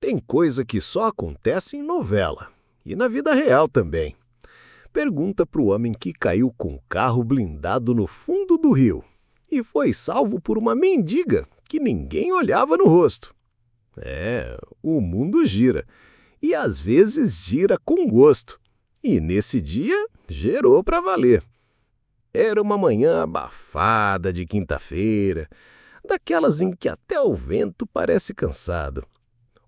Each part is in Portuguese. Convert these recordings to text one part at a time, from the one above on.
Tem coisa que só acontece em novela, e na vida real também. Pergunta para o homem que caiu com o carro blindado no fundo do rio e foi salvo por uma mendiga que ninguém olhava no rosto. O mundo gira, e às vezes gira com gosto, e nesse dia gerou para valer. Era uma manhã abafada de quinta-feira, daquelas em que até o vento parece cansado.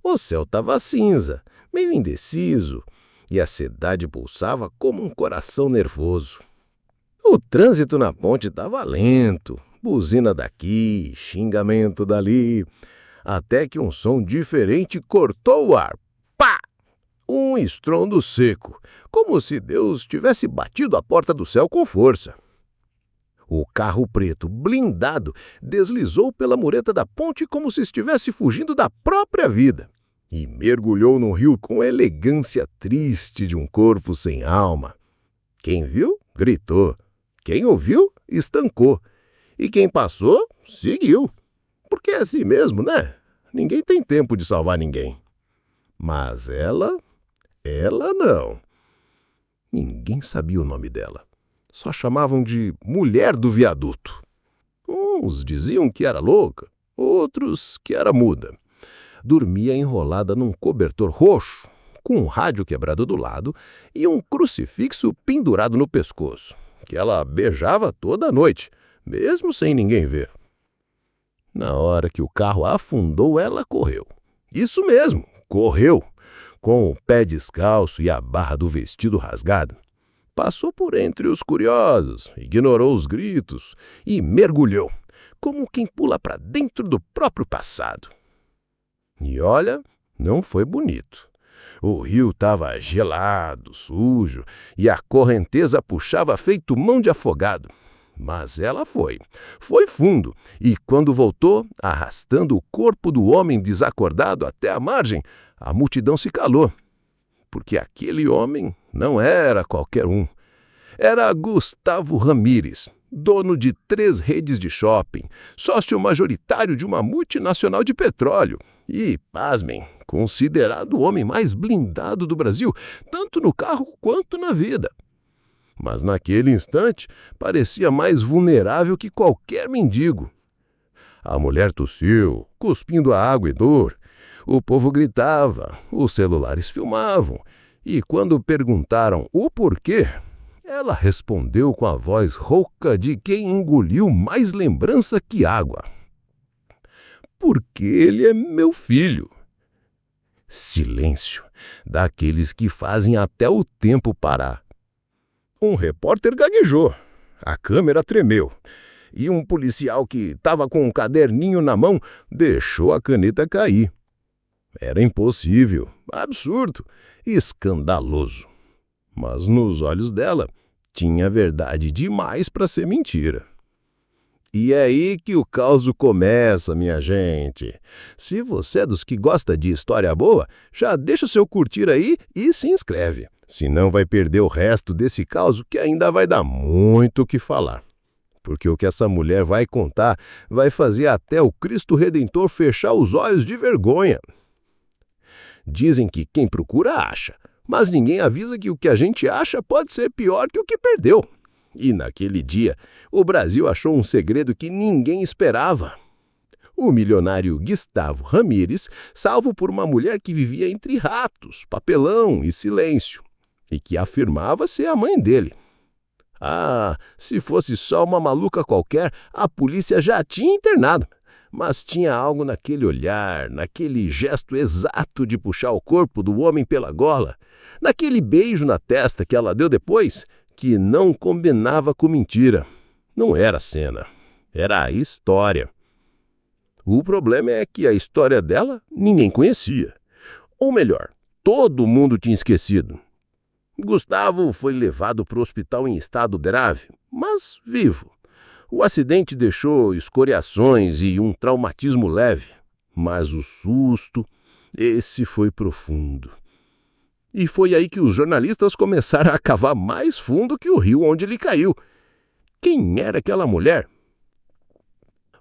O céu estava cinza, meio indeciso, e a cidade pulsava como um coração nervoso. O trânsito na ponte estava lento, buzina daqui, xingamento dali, até que um som diferente cortou o ar. Pá! Um estrondo seco, como se Deus tivesse batido a porta do céu com força. O carro preto, blindado, deslizou pela mureta da ponte como se estivesse fugindo da própria vida e mergulhou no rio com a elegância triste de um corpo sem alma. Quem viu, gritou. Quem ouviu, estancou. E quem passou, seguiu. Porque é assim mesmo, né? Ninguém tem tempo de salvar ninguém. Mas ela não. Ninguém sabia o nome dela. Só chamavam de Mulher do Viaduto. Uns diziam que era louca, outros que era muda. Dormia enrolada num cobertor roxo, com um rádio quebrado do lado e um crucifixo pendurado no pescoço, que ela beijava toda a noite, mesmo sem ninguém ver. Na hora que o carro afundou, ela correu. Isso mesmo, correu, com o pé descalço e a barra do vestido rasgada. Passou por entre os curiosos, ignorou os gritos e mergulhou, como quem pula para dentro do próprio passado. E olha, não foi bonito. O rio estava gelado, sujo, e a correnteza puxava feito mão de afogado. Mas ela foi fundo, e quando voltou, arrastando o corpo do homem desacordado até a margem, a multidão se calou. Porque aquele homem não era qualquer um. Era Gustavo Ramírez, dono de 3 redes de shopping, sócio majoritário de uma multinacional de petróleo e, pasmem, considerado o homem mais blindado do Brasil, tanto no carro quanto na vida. Mas naquele instante parecia mais vulnerável que qualquer mendigo. A mulher tossiu, cuspindo a água e dor. O povo gritava, os celulares filmavam, e quando perguntaram o porquê, ela respondeu com a voz rouca de quem engoliu mais lembrança que água. Porque ele é meu filho. Silêncio, daqueles que fazem até o tempo parar. Um repórter gaguejou, a câmera tremeu, e um policial que estava com um caderninho na mão deixou a caneta cair. Era impossível, absurdo, escandaloso. Mas nos olhos dela tinha verdade demais para ser mentira. E é aí que o caos começa, minha gente. Se você é dos que gosta de história boa, já deixa o seu curtir aí e se inscreve. Senão vai perder o resto desse caos que ainda vai dar muito o que falar. Porque o que essa mulher vai contar vai fazer até o Cristo Redentor fechar os olhos de vergonha. Dizem que quem procura acha, mas ninguém avisa que o que a gente acha pode ser pior que o que perdeu. E naquele dia, o Brasil achou um segredo que ninguém esperava. O milionário Gustavo Ramírez, salvo por uma mulher que vivia entre ratos, papelão e silêncio, e que afirmava ser a mãe dele. Se fosse só uma maluca qualquer, a polícia já tinha internado. Mas tinha algo naquele olhar, naquele gesto exato de puxar o corpo do homem pela gola, naquele beijo na testa que ela deu depois, que não combinava com mentira. Não era cena, era a história. O problema é que a história dela ninguém conhecia. Ou melhor, todo mundo tinha esquecido. Gustavo foi levado para o hospital em estado grave, mas vivo. O acidente deixou escoriações e um traumatismo leve, mas o susto, esse foi profundo. E foi aí que os jornalistas começaram a cavar mais fundo que o rio onde ele caiu. Quem era aquela mulher?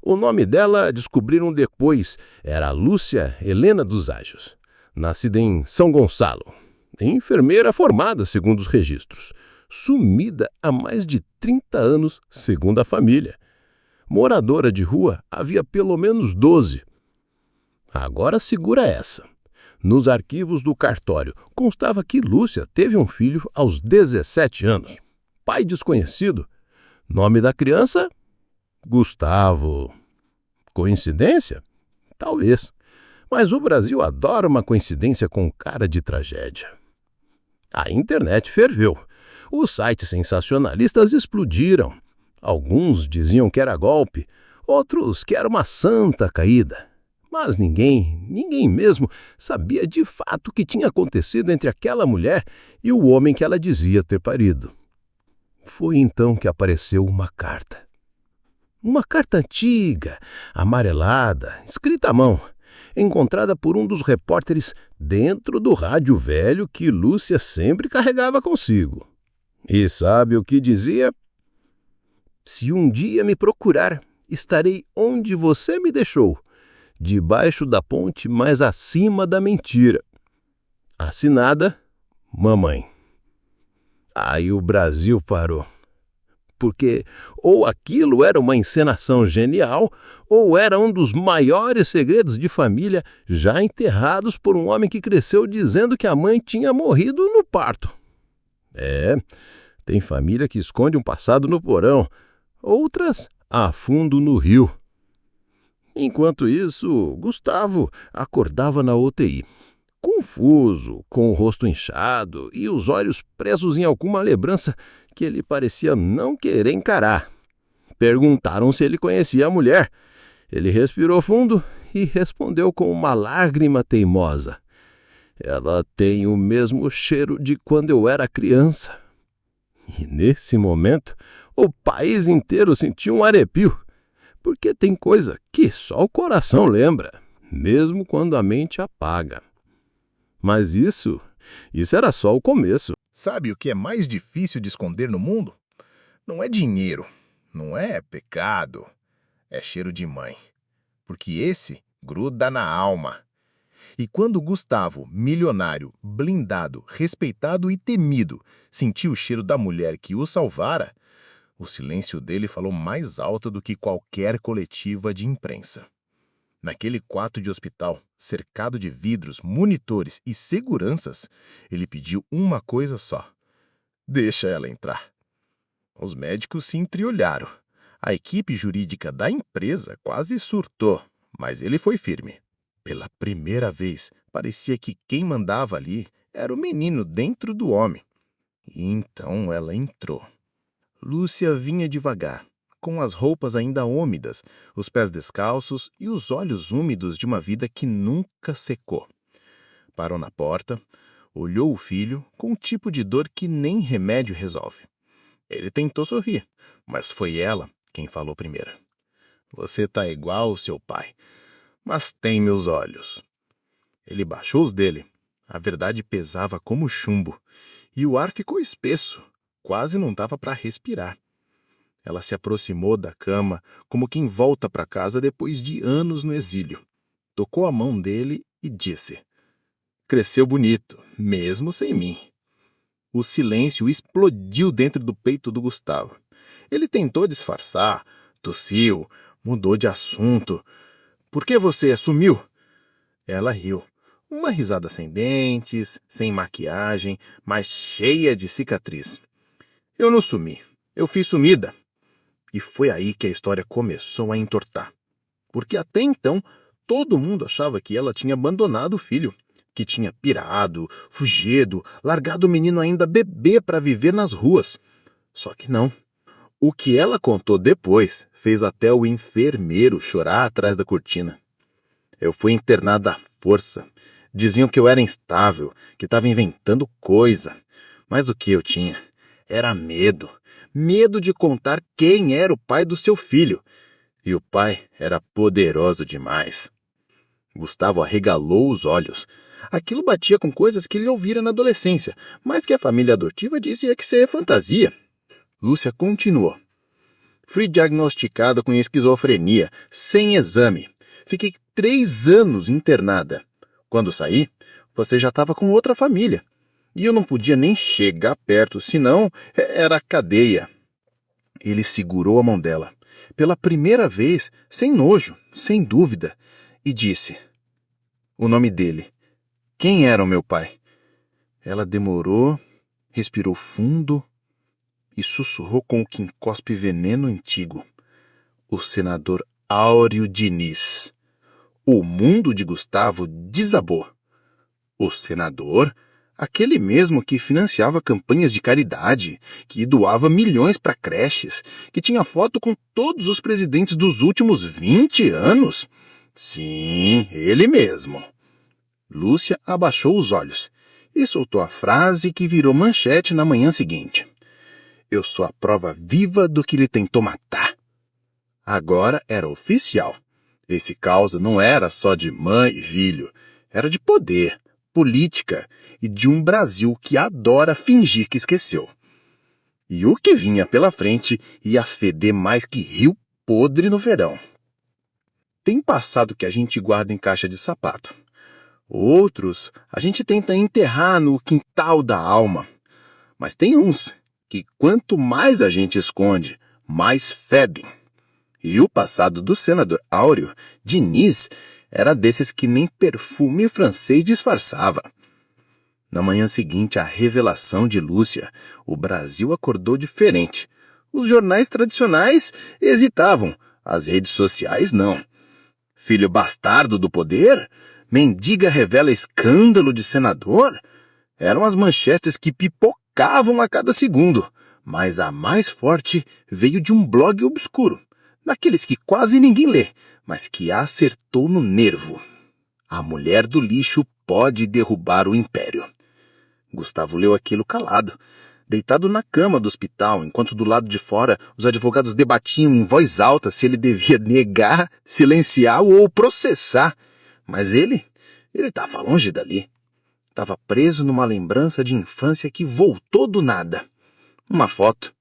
O nome dela descobriram depois, era Lúcia Helena dos Anjos. nascida em São Gonçalo, enfermeira formada, segundo os registros, sumida há mais de 30 anos, segundo a família. Moradora de rua havia pelo menos 12. Agora segura essa. Nos arquivos do cartório constava que Lúcia teve um filho aos 17 anos. Pai desconhecido. Nome da criança? Gustavo. Coincidência? Talvez. Mas o Brasil adora uma coincidência com cara de tragédia. A internet ferveu. Os sites sensacionalistas explodiram. Alguns diziam que era golpe, outros que era uma santa caída. Mas ninguém mesmo sabia de fato o que tinha acontecido entre aquela mulher e o homem que ela dizia ter parido. Foi então que apareceu uma carta. Uma carta antiga, amarelada, escrita à mão, encontrada por um dos repórteres dentro do rádio velho que Lúcia sempre carregava consigo. E sabe o que dizia? Se um dia me procurar, estarei onde você me deixou, debaixo da ponte mais acima da mentira. Assinada, Mamãe. Aí o Brasil parou. Porque ou aquilo era uma encenação genial, ou era um dos maiores segredos de família já enterrados por um homem que cresceu dizendo que a mãe tinha morrido no parto. Tem família que esconde um passado no porão, outras a fundo no rio. Enquanto isso, Gustavo acordava na UTI, confuso, com o rosto inchado e os olhos presos em alguma lembrança que ele parecia não querer encarar. Perguntaram se ele conhecia a mulher. Ele respirou fundo e respondeu com uma lágrima teimosa. Ela tem o mesmo cheiro de quando eu era criança. E nesse momento, o país inteiro sentiu um arrepio, porque tem coisa que só o coração lembra, mesmo quando a mente apaga. Mas isso era só o começo. Sabe o que é mais difícil de esconder no mundo? Não é dinheiro, não é pecado, é cheiro de mãe. Porque esse gruda na alma. E quando Gustavo, milionário, blindado, respeitado e temido, sentiu o cheiro da mulher que o salvara, o silêncio dele falou mais alto do que qualquer coletiva de imprensa. Naquele quarto de hospital, cercado de vidros, monitores e seguranças, ele pediu uma coisa só. Deixa ela entrar. Os médicos se entreolharam. A equipe jurídica da empresa quase surtou, mas ele foi firme. Pela primeira vez, parecia que quem mandava ali era o menino dentro do homem. E então ela entrou. Lúcia vinha devagar, com as roupas ainda úmidas, os pés descalços e os olhos úmidos de uma vida que nunca secou. Parou na porta, olhou o filho com um tipo de dor que nem remédio resolve. Ele tentou sorrir, mas foi ela quem falou primeiro. Você tá igual ao seu pai, mas tem meus olhos. Ele baixou os dele. A verdade pesava como chumbo, e o ar ficou espesso, quase não dava para respirar. Ela se aproximou da cama, como quem volta para casa depois de anos no exílio. Tocou a mão dele e disse: cresceu bonito, mesmo sem mim. O silêncio explodiu dentro do peito do Gustavo. Ele tentou disfarçar, tossiu, mudou de assunto. Por que você sumiu? Ela riu. Uma risada sem dentes, sem maquiagem, mas cheia de cicatriz. Eu não sumi, eu fiz sumida. E foi aí que a história começou a entortar. Porque até então, todo mundo achava que ela tinha abandonado o filho, que tinha pirado, fugido, largado o menino ainda bebê para viver nas ruas. Só que não. O que ela contou depois fez até o enfermeiro chorar atrás da cortina. Eu fui internada à força. Diziam que eu era instável, que estava inventando coisa. Mas o que eu tinha era medo. Medo de contar quem era o pai do seu filho. E o pai era poderoso demais. Gustavo arregalou os olhos. Aquilo batia com coisas que ele ouvira na adolescência, mas que a família adotiva dizia que ser fantasia. Lúcia continuou. Fui diagnosticada com esquizofrenia, sem exame. Fiquei 3 anos internada. Quando saí, você já estava com outra família. E eu não podia nem chegar perto, senão era cadeia. Ele segurou a mão dela, pela primeira vez, sem nojo, sem dúvida, e disse o nome dele. Quem era o meu pai? Ela demorou, respirou fundo e sussurrou com o que encospe veneno antigo. O senador Áureo Diniz. O mundo de Gustavo desabou. O senador, aquele mesmo que financiava campanhas de caridade, que doava milhões para creches, que tinha foto com todos os presidentes dos últimos 20 anos. Sim, ele mesmo. Lúcia abaixou os olhos e soltou a frase que virou manchete na manhã seguinte. Eu sou a prova viva do que ele tentou matar. Agora era oficial. Esse caos não era só de mãe e filho, era de poder, política e de um Brasil que adora fingir que esqueceu. E o que vinha pela frente ia feder mais que rio podre no verão. Tem passado que a gente guarda em caixa de sapato. Outros a gente tenta enterrar no quintal da alma. Mas tem uns que quanto mais a gente esconde, mais fedem. E o passado do senador Áureo Diniz era desses que nem perfume francês disfarçava. Na manhã seguinte à revelação de Lúcia, o Brasil acordou diferente. Os jornais tradicionais hesitavam, as redes sociais não. Filho bastardo do poder? Mendiga revela escândalo de senador? Eram as manchetes que pipocavam a cada segundo, mas a mais forte veio de um blog obscuro. Daqueles que quase ninguém lê, mas que acertou no nervo. A mulher do lixo pode derrubar o império. Gustavo leu aquilo calado, deitado na cama do hospital, enquanto do lado de fora os advogados debatiam em voz alta se ele devia negar, silenciar ou processar. Mas ele estava longe dali. Estava preso numa lembrança de infância que voltou do nada. Uma foto.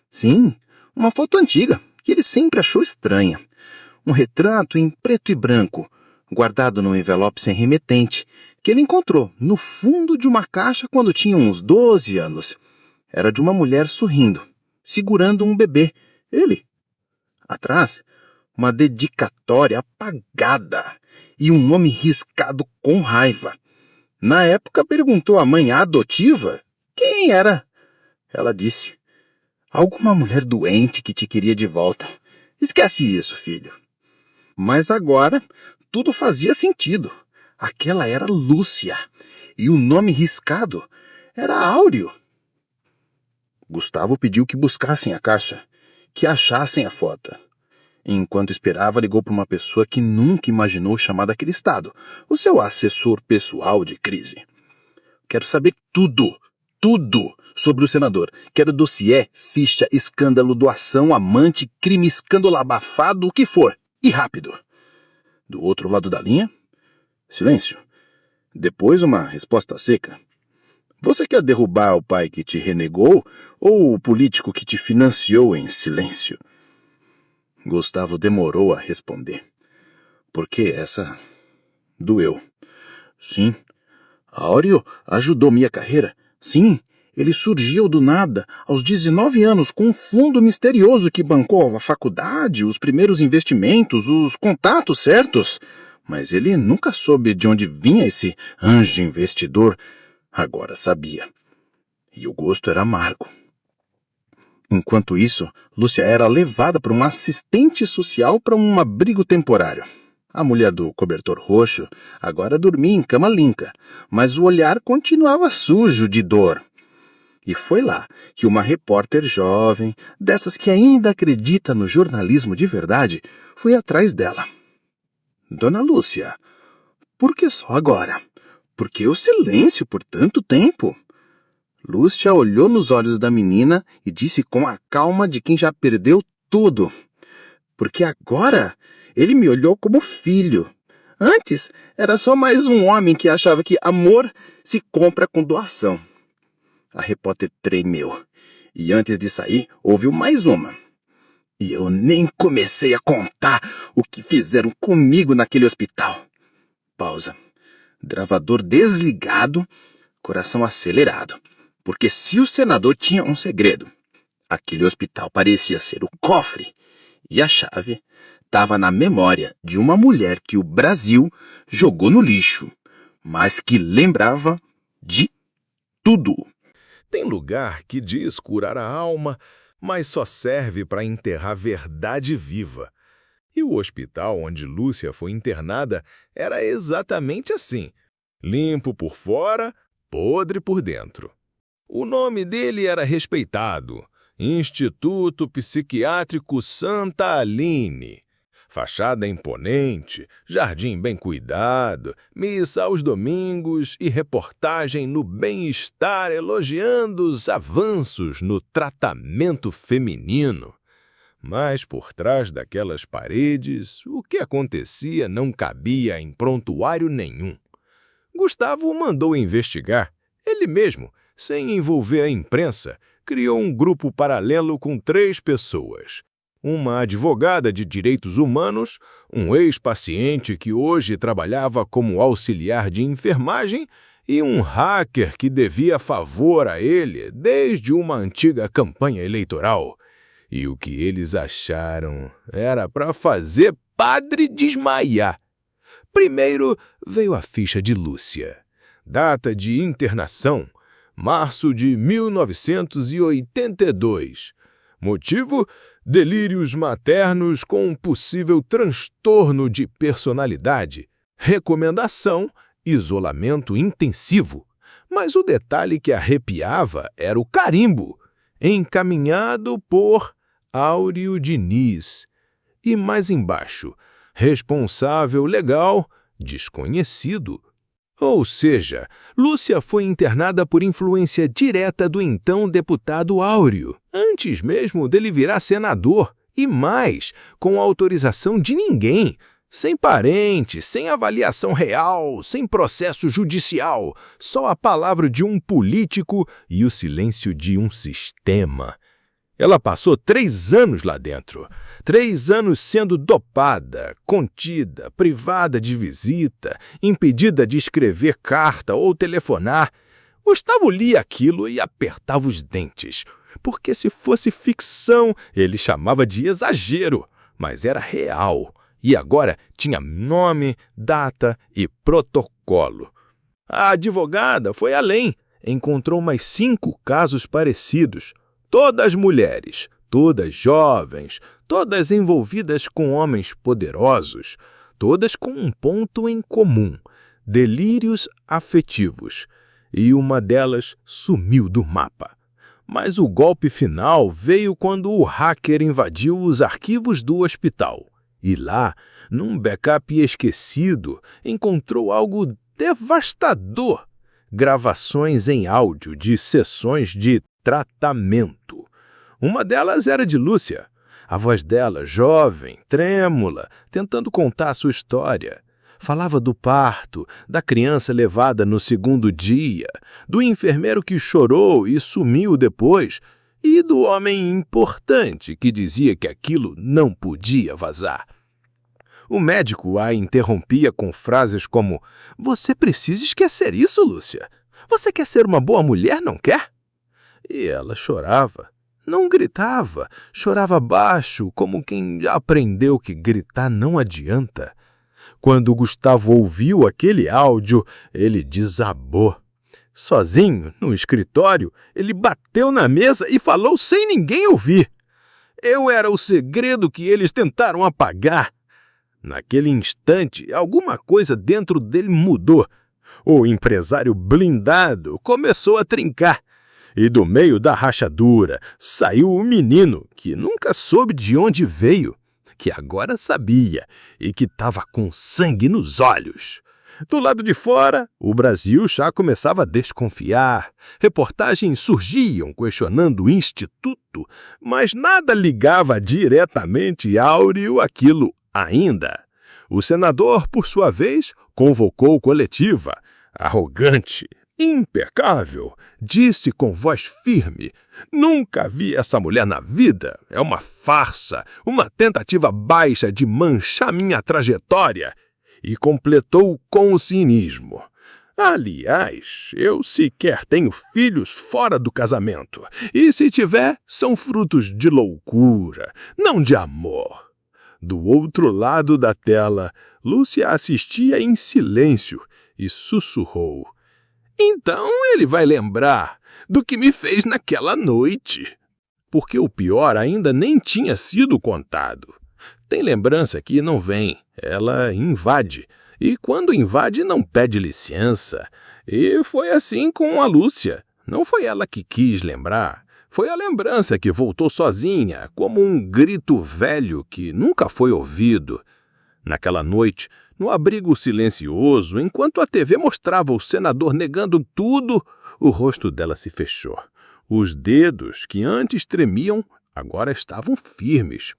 Sim, uma foto antiga, que ele sempre achou estranha. Um retrato em preto e branco, guardado num envelope sem remetente, que ele encontrou no fundo de uma caixa quando tinha uns 12 anos. Era de uma mulher sorrindo, segurando um bebê. Ele. Atrás, uma dedicatória apagada e um nome riscado com raiva. Na época, perguntou à mãe adotiva quem era. Ela disse: alguma mulher doente que te queria de volta. Esquece isso, filho. Mas agora, tudo fazia sentido. Aquela era Lúcia. E o nome riscado era Áureo. Gustavo pediu que buscassem a caixa, que achassem a foto. Enquanto esperava, ligou para uma pessoa que nunca imaginou chamar daquele estado, o seu assessor pessoal de crise. Quero saber tudo sobre o senador. Quero dossiê, ficha, escândalo, doação, amante, crime, escândalo abafado, o que for. E rápido. Do outro lado da linha, silêncio. Depois uma resposta seca. Você quer derrubar o pai que te renegou ou o político que te financiou em silêncio? Gustavo demorou a responder. Porque essa doeu. Sim. Áureo ajudou minha carreira. Sim, ele surgiu do nada, aos 19 anos, com um fundo misterioso que bancou a faculdade, os primeiros investimentos, os contatos certos. Mas ele nunca soube de onde vinha esse anjo investidor. Agora sabia. E o gosto era amargo. Enquanto isso, Lúcia era levada por uma assistente social para um abrigo temporário. A mulher do cobertor roxo agora dormia em cama limpa, mas o olhar continuava sujo de dor. E foi lá que uma repórter jovem, dessas que ainda acredita no jornalismo de verdade, foi atrás dela. Dona Lúcia, por que só agora? Por que o silêncio por tanto tempo? Lúcia olhou nos olhos da menina e disse com a calma de quem já perdeu tudo. Porque agora ele me olhou como filho. Antes era só mais um homem que achava que amor se compra com doação. A repórter tremeu. E antes de sair, ouviu mais uma. E eu nem comecei a contar o que fizeram comigo naquele hospital. Pausa. gravador desligado, coração acelerado. Porque se o senador tinha um segredo, aquele hospital parecia ser o cofre, e a chave estava na memória de uma mulher que o Brasil jogou no lixo, mas que lembrava de tudo. Tem lugar que diz curar a alma, mas só serve para enterrar verdade viva. E o hospital onde Lúcia foi internada era exatamente assim: limpo por fora, podre por dentro. O nome dele era respeitado: Instituto Psiquiátrico Santa Aline. Fachada imponente, jardim bem cuidado, missa aos domingos e reportagem no bem-estar elogiando os avanços no tratamento feminino. Mas por trás daquelas paredes, o que acontecia não cabia em prontuário nenhum. Gustavo mandou investigar. Ele mesmo, sem envolver a imprensa, criou um grupo paralelo com 3 pessoas. Uma advogada de direitos humanos, um ex-paciente que hoje trabalhava como auxiliar de enfermagem e um hacker que devia favor a ele desde uma antiga campanha eleitoral. E o que eles acharam era para fazer padre desmaiar. Primeiro veio a ficha de Lúcia. Data de internação: março de 1982. Motivo: delírios maternos com possível transtorno de personalidade. Recomendação: isolamento intensivo. Mas o detalhe que arrepiava era o carimbo: encaminhado por Áureo Diniz. E mais embaixo: responsável legal desconhecido. Ou seja, Lúcia foi internada por influência direta do então deputado Áureo, antes mesmo dele virar senador, e mais, com autorização de ninguém, sem parente, sem avaliação real, sem processo judicial, só a palavra de um político e o silêncio de um sistema. Ela passou 3 anos lá dentro. 3 anos sendo dopada, contida, privada de visita, impedida de escrever carta ou telefonar. Gustavo lia aquilo e apertava os dentes, porque se fosse ficção, ele chamava de exagero, mas era real. E agora tinha nome, data e protocolo. A advogada foi além. Encontrou mais 5 casos parecidos. Todas mulheres, todas jovens, todas envolvidas com homens poderosos, todas com um ponto em comum: delírios afetivos. E uma delas sumiu do mapa. Mas o golpe final veio quando o hacker invadiu os arquivos do hospital. E lá, num backup esquecido, encontrou algo devastador: gravações em áudio de sessões de tratamento. Uma delas era de Lúcia. A voz dela, jovem, trêmula, tentando contar a sua história. Falava do parto, da criança levada no 2º dia, do enfermeiro que chorou e sumiu depois, e do homem importante que dizia que aquilo não podia vazar. O médico a interrompia com frases como: "Você precisa esquecer isso, Lúcia. Você quer ser uma boa mulher, não quer?" E ela chorava. Não gritava, chorava baixo, como quem já aprendeu que gritar não adianta. Quando Gustavo ouviu aquele áudio, ele desabou. Sozinho, no escritório, ele bateu na mesa e falou sem ninguém ouvir. Eu era o segredo que eles tentaram apagar. Naquele instante, alguma coisa dentro dele mudou. O empresário blindado começou a trincar. E do meio da rachadura saiu o menino que nunca soube de onde veio, que agora sabia e que estava com sangue nos olhos. Do lado de fora, o Brasil já começava a desconfiar. Reportagens surgiam questionando o Instituto, mas nada ligava diretamente a Áureo aquilo ainda. O senador, por sua vez, convocou coletiva. Arrogante, impecável, disse com voz firme: "Nunca vi essa mulher na vida. É uma farsa, uma tentativa baixa de manchar minha trajetória." E completou com o cinismo: Aliás, eu sequer tenho filhos fora do casamento. E se tiver, são frutos de loucura, não de amor. Do outro lado da tela, Lúcia assistia em silêncio e sussurrou. Então ele vai lembrar do que me fez naquela noite. Porque o pior ainda nem tinha sido contado. Tem lembrança que não vem, ela invade. E quando invade, não pede licença. E foi assim com a Lúcia. Não foi ela que quis lembrar. Foi a lembrança que voltou sozinha, como um grito velho que nunca foi ouvido. Naquela noite, no abrigo silencioso, enquanto a TV mostrava o senador negando tudo, o rosto dela se fechou. Os dedos, que antes tremiam, agora estavam firmes.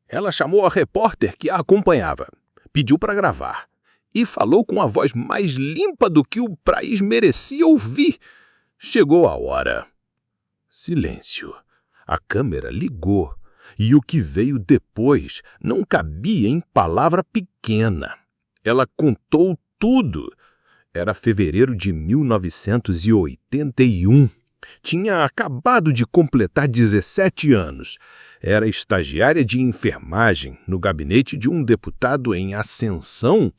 Ela chamou a repórter que a acompanhava, pediu para gravar e falou com a voz mais limpa do que o país merecia ouvir. Chegou a hora. Silêncio. A câmera ligou e o que veio depois não cabia em palavra pequena. Ela contou tudo. Era fevereiro de 1981. Tinha acabado de completar 17 anos. Era estagiária de enfermagem no gabinete de um deputado em ascensão,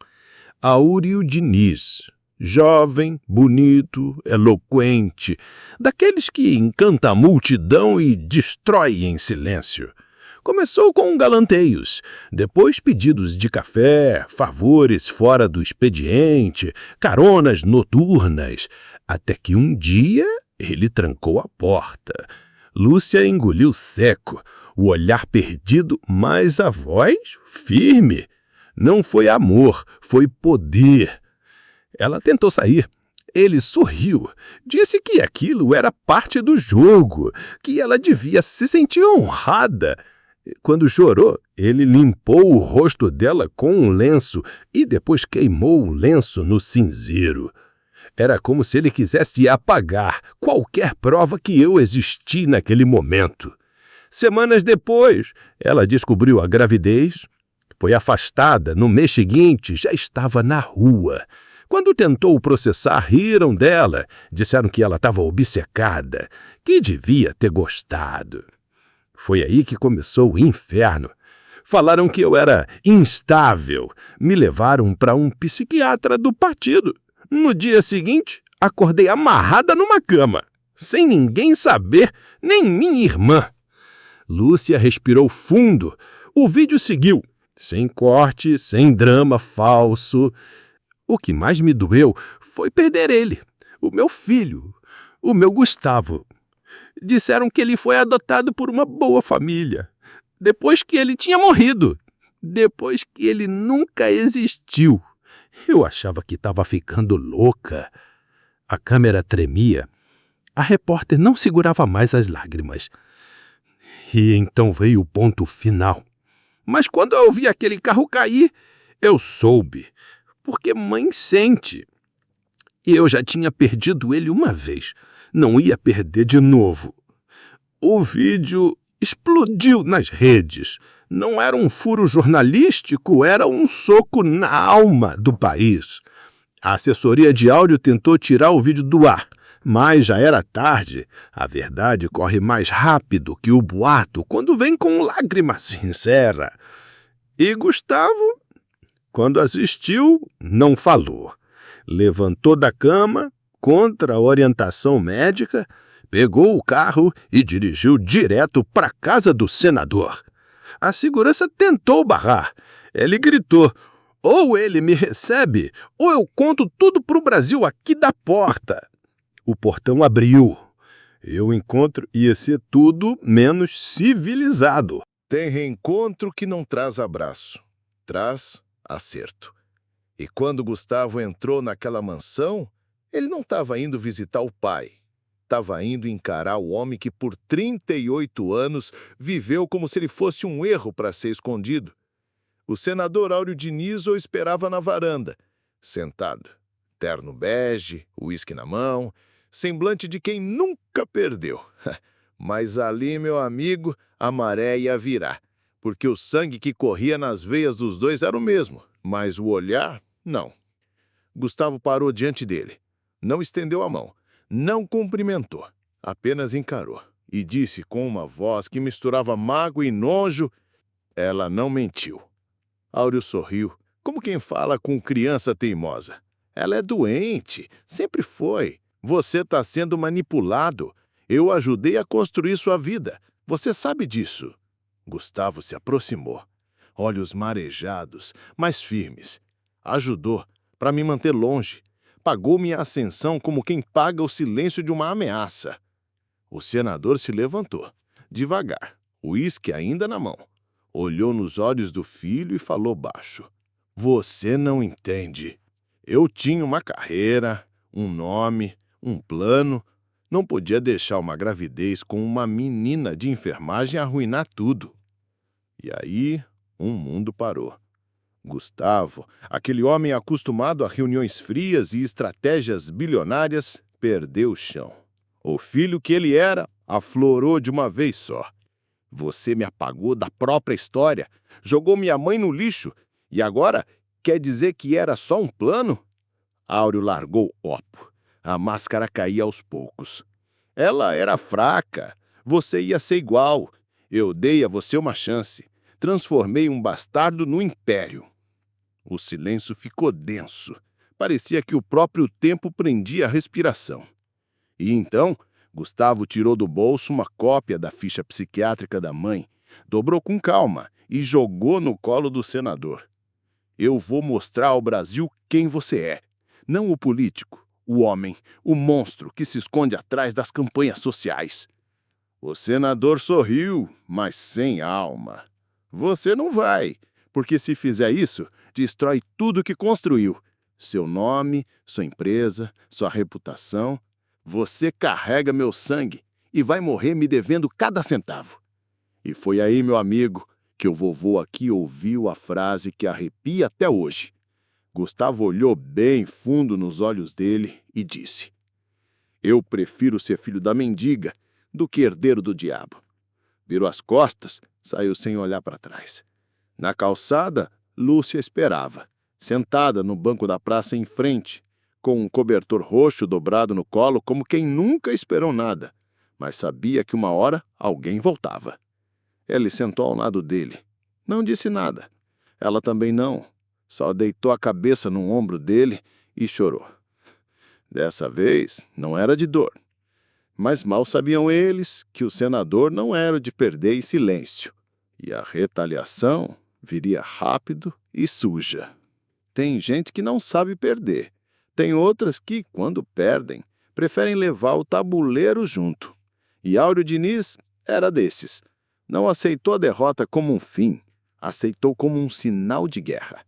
Áureo Diniz. Jovem, bonito, eloquente, daqueles que encanta a multidão e destrói em silêncio. Começou com galanteios, depois pedidos de café, favores fora do expediente, caronas noturnas, até que um dia ele trancou a porta. Lúcia engoliu seco, o olhar perdido, mas a voz firme. Não foi amor, foi poder. Ela tentou sair. Ele sorriu, disse que aquilo era parte do jogo, que ela devia se sentir honrada. Quando chorou, ele limpou o rosto dela com um lenço e depois queimou o lenço no cinzeiro. Era como se ele quisesse apagar qualquer prova que eu existi naquele momento. Semanas depois, ela descobriu a gravidez, foi afastada, no mês seguinte já estava na rua. Quando tentou processar, riram dela, disseram que ela estava obcecada, que devia ter gostado. Foi aí que começou o inferno. Falaram que eu era instável, me levaram para um psiquiatra do partido. No dia seguinte, acordei amarrada numa cama, sem ninguém saber, nem minha irmã. Lúcia respirou fundo. O vídeo seguiu, sem corte, sem drama falso. O que mais me doeu foi perder ele, o meu filho, o meu Gustavo. Disseram que ele foi adotado por uma boa família, depois que ele tinha morrido, depois que ele nunca existiu. Eu achava que estava ficando louca. A câmera tremia. A repórter não segurava mais as lágrimas. E então veio o ponto final. Mas quando eu vi aquele carro cair, eu soube. Porque mãe sente. E eu já tinha perdido ele uma vez. Não ia perder de novo. O vídeo explodiu nas redes. Não era um furo jornalístico, era um soco na alma do país. A assessoria de áudio tentou tirar o vídeo do ar, mas já era tarde. A verdade corre mais rápido que o boato quando vem com lágrima sincera. E Gustavo, quando assistiu, não falou. Levantou da cama, contra a orientação médica, pegou o carro e dirigiu direto para a casa do senador. A segurança tentou barrar. Ele gritou: ou ele me recebe, ou eu conto tudo para o Brasil aqui da porta. O portão abriu. E o encontro ia ser tudo menos civilizado. Tem reencontro que não traz abraço, traz acerto. E quando Gustavo entrou naquela mansão, ele não estava indo visitar o pai. Estava indo encarar o homem que por 38 anos viveu como se ele fosse um erro para ser escondido. O senador Áureo Diniz o esperava na varanda, sentado, terno bege, uísque na mão, semblante de quem nunca perdeu. Mas ali, meu amigo, a maré ia virar, porque o sangue que corria nas veias dos dois era o mesmo, mas o olhar, não. Gustavo parou diante dele, Não estendeu a mão, não cumprimentou, apenas encarou e disse com uma voz que misturava mágoa e nojo: ela não mentiu. Áureo sorriu, como quem fala com criança teimosa. Ela é doente, sempre foi. Você está sendo manipulado. Eu ajudei a construir sua vida. Você sabe disso. Gustavo se aproximou, olhos marejados, mas firmes. Ajudou para me manter longe. Pagou minha ascensão como quem paga o silêncio de uma ameaça. O senador se levantou, devagar, o uísque ainda na mão. Olhou nos olhos do filho e falou baixo. Você não entende. Eu tinha uma carreira, um nome, um plano. Não podia deixar uma gravidez com uma menina de enfermagem arruinar tudo. E aí, um mundo parou. Gustavo, aquele homem acostumado a reuniões frias e estratégias bilionárias, perdeu o chão. O filho que ele era aflorou de uma vez só. Você me apagou da própria história, jogou minha mãe no lixo e agora quer dizer que era só um plano? Áureo largou o opo. A máscara caía aos poucos. Ela era fraca. Você ia ser igual. Eu dei a você uma chance. Transformei um bastardo no império. O silêncio ficou denso. Parecia que o próprio tempo prendia a respiração. E então, Gustavo tirou do bolso uma cópia da ficha psiquiátrica da mãe, dobrou com calma e jogou no colo do senador. Eu vou mostrar ao Brasil quem você é. Não o político, o homem, o monstro que se esconde atrás das campanhas sociais. O senador sorriu, mas sem alma. Você não vai, porque se fizer isso, destrói tudo que construiu. Seu nome, sua empresa, sua reputação. Você carrega meu sangue e vai morrer me devendo cada centavo. E foi aí, meu amigo, que o vovô aqui ouviu a frase que arrepia até hoje. Gustavo olhou bem fundo nos olhos dele e disse: eu prefiro ser filho da mendiga do que herdeiro do diabo. Virou as costas, saiu sem olhar para trás. Na calçada, Lúcia esperava, sentada no banco da praça em frente, com um cobertor roxo dobrado no colo como quem nunca esperou nada, mas sabia que uma hora alguém voltava. Ele sentou ao lado dele. Não disse nada. Ela também não. Só deitou a cabeça no ombro dele e chorou. Dessa vez, não era de dor. Mas mal sabiam eles que o senador não era de perder em silêncio. E a retaliação viria rápido e suja. Tem gente que não sabe perder. Tem outras que, quando perdem, preferem levar o tabuleiro junto. E Áureo Diniz era desses. Não aceitou a derrota como um fim, aceitou como um sinal de guerra.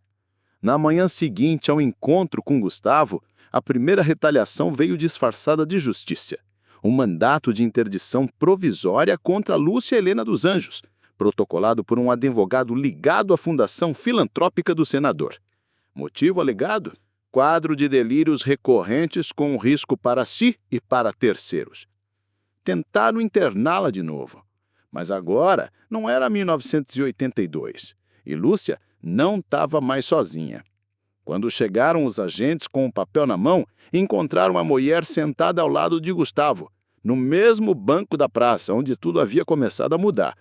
Na manhã seguinte ao encontro com Gustavo, a primeira retaliação veio disfarçada de justiça. Um mandato de interdição provisória contra Lúcia Helena dos Anjos, protocolado por um advogado ligado à Fundação Filantrópica do senador. Motivo alegado? Quadro de delírios recorrentes com risco para si e para terceiros. Tentaram interná-la de novo. Mas agora não era 1982 e Lúcia não estava mais sozinha. Quando chegaram os agentes com o papel na mão, encontraram a mulher sentada ao lado de Gustavo, no mesmo banco da praça onde tudo havia começado a mudar.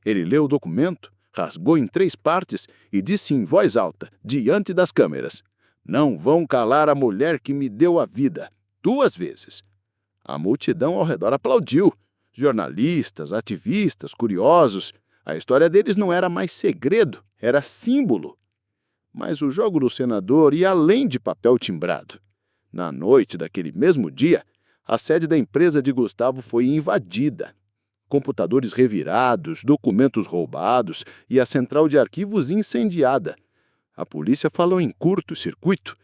Ele leu o documento, rasgou em 3 partes e disse em voz alta, diante das câmeras: não vão calar a mulher que me deu a vida, 2 vezes. A multidão ao redor aplaudiu. Jornalistas, ativistas, curiosos. A história deles não era mais segredo, era símbolo. Mas o jogo do senador ia além de papel timbrado. Na noite daquele mesmo dia, a sede da empresa de Gustavo foi invadida. Computadores revirados, documentos roubados e a central de arquivos incendiada. A polícia falou em curto-circuito,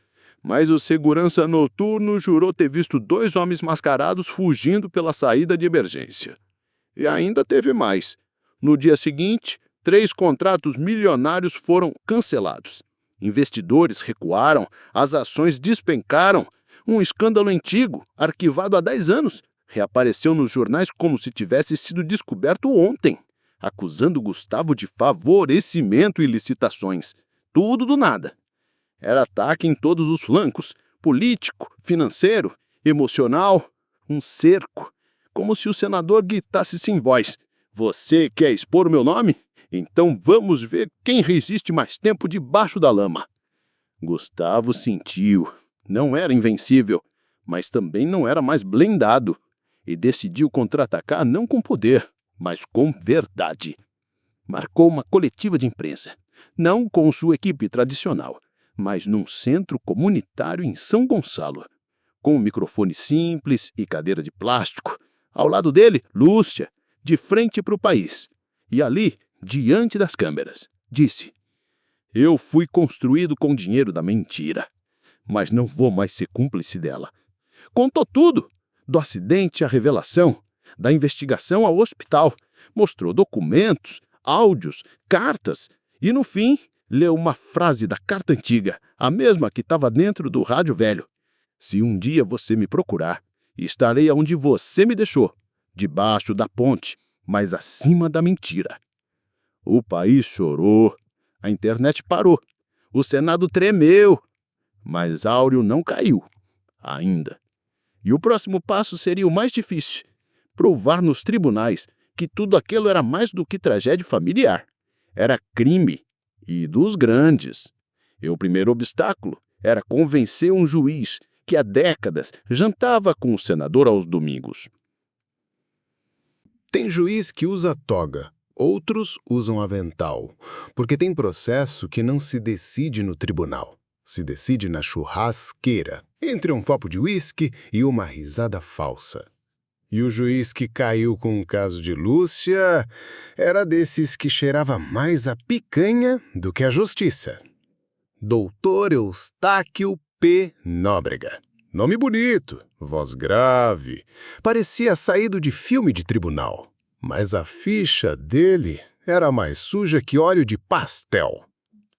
mas o segurança noturno jurou ter visto 2 homens mascarados fugindo pela saída de emergência. E ainda teve mais. No dia seguinte, 3 contratos milionários foram cancelados. Investidores recuaram, as ações despencaram. Um escândalo antigo, arquivado há 10 anos, reapareceu nos jornais como se tivesse sido descoberto ontem, acusando Gustavo de favorecimento e licitações. Tudo do nada. Era ataque em todos os flancos, político, financeiro emocional, um cerco, como se o senador gritasse sem voz: "Você quer expor o meu nome? Então vamos ver quem resiste mais tempo debaixo da lama." Gustavo sentiu. Não era invencível, mas também não era mais blindado, e decidiu contra-atacar não com poder, mas com verdade. Marcou uma coletiva de imprensa, não com sua equipe tradicional, mas num centro comunitário em São Gonçalo, com um microfone simples e cadeira de plástico. Ao lado dele, Lúcia, de frente para o país. E ali, diante das câmeras, disse: "Eu fui construído com o dinheiro da mentira, mas não vou mais ser cúmplice dela." Contou tudo, do acidente à revelação, da investigação ao hospital. Mostrou documentos, áudios, cartas e, no fim, leu uma frase da carta antiga, a mesma que estava dentro do rádio velho: "Se um dia você me procurar, estarei onde você me deixou, debaixo da ponte, mas acima da mentira." O país chorou, a internet parou, o Senado tremeu, mas Áureo não caiu, ainda. E o próximo passo seria o mais difícil: provar nos tribunais que tudo aquilo era mais do que tragédia familiar. Era crime, e dos grandes. E o primeiro obstáculo era convencer um juiz que há décadas jantava com o senador aos domingos. Tem juiz que usa toga, outros usam avental, porque tem processo que não se decide no tribunal. Se decide na churrasqueira, entre um copo de uísque e uma risada falsa. E o juiz que caiu com o caso de Lúcia era desses que cheirava mais a picanha do que a justiça. Doutor Eustáquio P. Nóbrega. Nome bonito, voz grave, parecia saído de filme de tribunal. Mas a ficha dele era mais suja que óleo de pastel.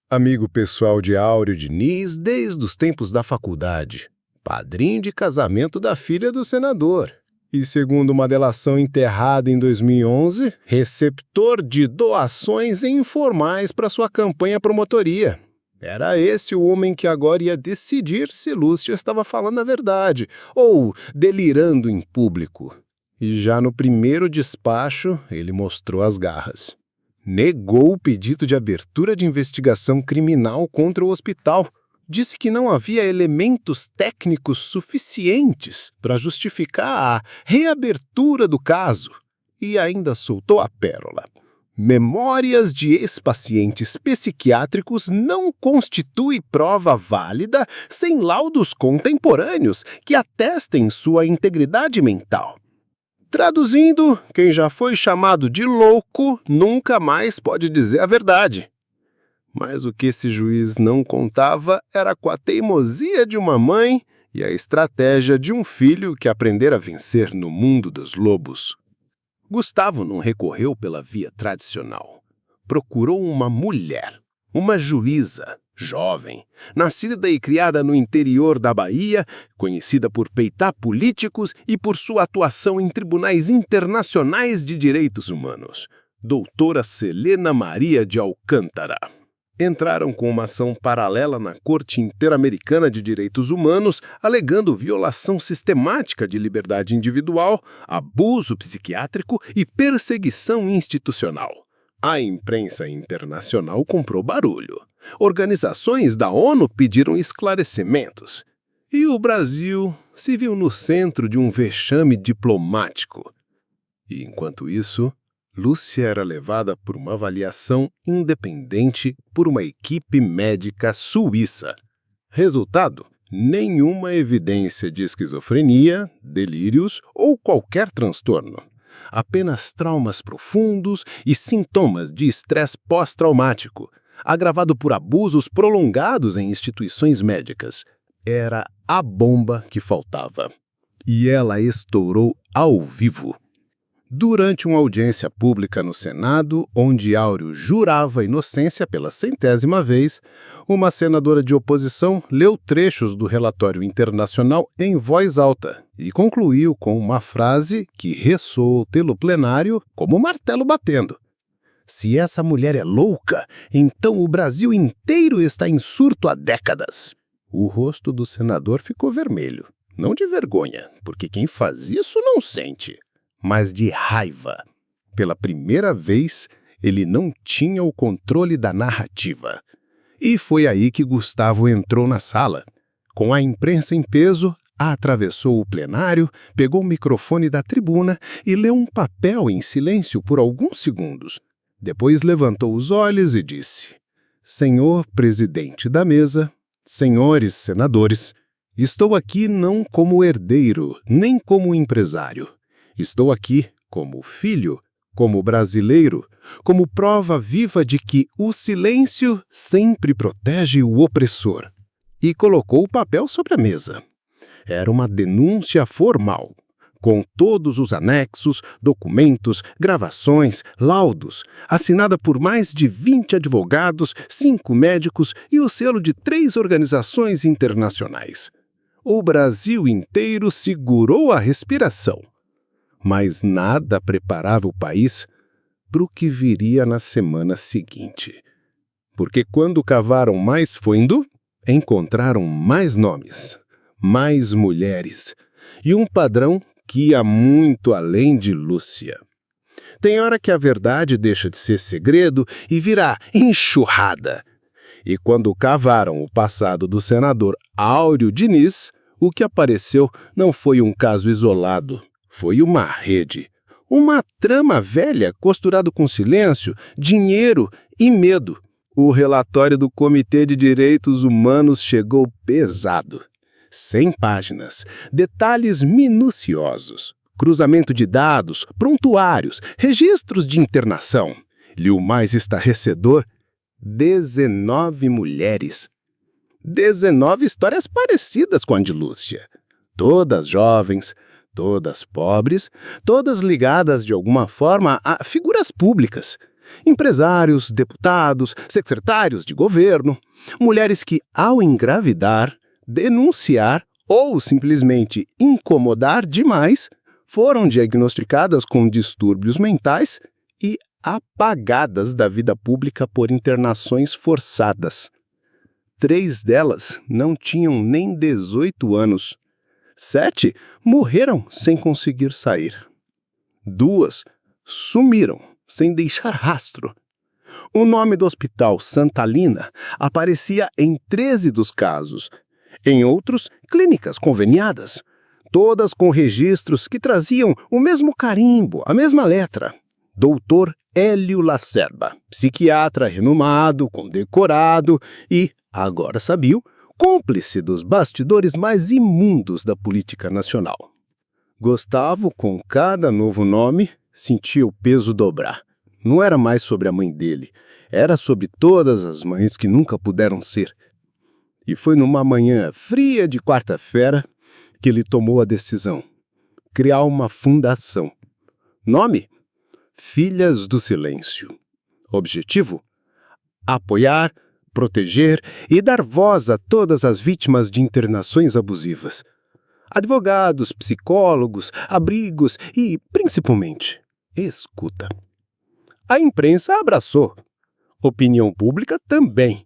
Amigo pessoal de Áureo Diniz desde os tempos da faculdade. Padrinho de casamento da filha do senador. E, segundo uma delação enterrada em 2011, receptor de doações informais para sua campanha promotoria. Era esse o homem que agora ia decidir se Lúcia estava falando a verdade ou delirando em público. E já no primeiro despacho, ele mostrou as garras. Negou o pedido de abertura de investigação criminal contra o hospital. Disse que não havia elementos técnicos suficientes para justificar a reabertura do caso. E ainda soltou a pérola: memórias de ex-pacientes psiquiátricos não constitui prova válida sem laudos contemporâneos que atestem sua integridade mental. Traduzindo, quem já foi chamado de louco nunca mais pode dizer a verdade. Mas o que esse juiz não contava era com a teimosia de uma mãe e a estratégia de um filho que aprendera a vencer no mundo dos lobos. Gustavo não recorreu pela via tradicional. Procurou uma mulher, uma juíza, jovem, nascida e criada no interior da Bahia, conhecida por peitar políticos e por sua atuação em tribunais internacionais de direitos humanos. Doutora Selena Maria de Alcântara. Entraram com uma ação paralela na Corte Interamericana de Direitos Humanos, alegando violação sistemática de liberdade individual, abuso psiquiátrico e perseguição institucional. A imprensa internacional comprou barulho. Organizações da ONU pediram esclarecimentos. E o Brasil se viu no centro de um vexame diplomático. E, enquanto isso, Lúcia era levada por uma avaliação independente por uma equipe médica suíça. Resultado: nenhuma evidência de esquizofrenia, delírios ou qualquer transtorno. Apenas traumas profundos e sintomas de estresse pós-traumático, agravado por abusos prolongados em instituições médicas. Era a bomba que faltava. E ela estourou ao vivo. Durante uma audiência pública no Senado, onde Áureo jurava inocência pela 100ª vez, uma senadora de oposição leu trechos do relatório internacional em voz alta e concluiu com uma frase que ressoou pelo plenário como martelo batendo: "Se essa mulher é louca, então o Brasil inteiro está em surto há décadas." O rosto do senador ficou vermelho, Não de vergonha, porque quem faz isso não sente, mas de raiva. Pela primeira vez, ele não tinha o controle da narrativa. E foi aí que Gustavo entrou na sala. Com a imprensa em peso, atravessou o plenário, pegou o microfone da tribuna e leu um papel em silêncio por alguns segundos. Depois levantou os olhos e disse: Senhor presidente da mesa, senhores senadores, estou aqui não como herdeiro, nem como empresário. Estou aqui como filho, como brasileiro, como prova viva de que o silêncio sempre protege o opressor. E colocou o papel sobre a mesa. Era uma denúncia formal, com todos os anexos, documentos, gravações, laudos, assinada por mais de 20 advogados, 5 médicos e o selo de 3 organizações internacionais. O Brasil inteiro segurou a respiração, mas nada preparava o país para o que viria na semana seguinte. Porque quando cavaram mais fundo, encontraram mais nomes, mais mulheres e um padrão que ia muito além de Lúcia. Tem hora que a verdade deixa de ser segredo e vira enxurrada. E quando cavaram o passado do senador Áureo Diniz, o que apareceu não foi um caso isolado, foi uma rede. Uma trama velha costurada com silêncio, dinheiro e medo. O relatório do Comitê de Direitos Humanos chegou pesado. 100 páginas, detalhes minuciosos, cruzamento de dados, prontuários, registros de internação. E o mais estarrecedor, 19 mulheres. 19 histórias parecidas com a de Lúcia. Todas jovens, todas pobres, todas ligadas de alguma forma a figuras públicas. Empresários, deputados, secretários de governo, mulheres que, ao engravidar, denunciar ou simplesmente incomodar demais, foram diagnosticadas com distúrbios mentais e apagadas da vida pública por internações forçadas. 3 delas não tinham nem 18 anos. 7 morreram sem conseguir sair. 2 sumiram sem deixar rastro. O nome do hospital Santa Lina aparecia em 13 dos casos. Em outros, clínicas conveniadas, todas com registros que traziam o mesmo carimbo, a mesma letra. Doutor Hélio Lacerda, psiquiatra renomado, condecorado e, agora sabia, cúmplice dos bastidores mais imundos da política nacional. Gustavo, com cada novo nome, sentia o peso dobrar. Não era mais sobre a mãe dele, era sobre todas as mães que nunca puderam ser. E foi numa manhã fria de quarta-feira que ele tomou a decisão: criar uma fundação. Nome? Filhas do Silêncio. Objetivo? Apoiar, proteger e dar voz a todas as vítimas de internações abusivas. Advogados, psicólogos, abrigos e, principalmente, escuta. A imprensa abraçou. Opinião pública também.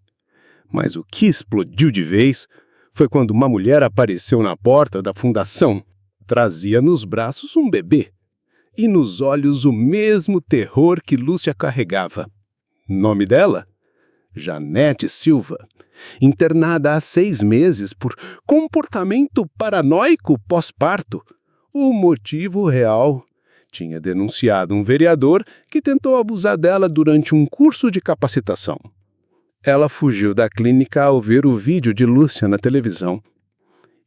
Mas o que explodiu de vez foi quando uma mulher apareceu na porta da fundação. Trazia nos braços um bebê e nos olhos o mesmo terror que Lúcia carregava. Nome dela? Janete Silva, internada há 6 meses por comportamento paranoico pós-parto. O motivo real: tinha denunciado um vereador que tentou abusar dela durante um curso de capacitação. Ela fugiu da clínica ao ver o vídeo de Lúcia na televisão.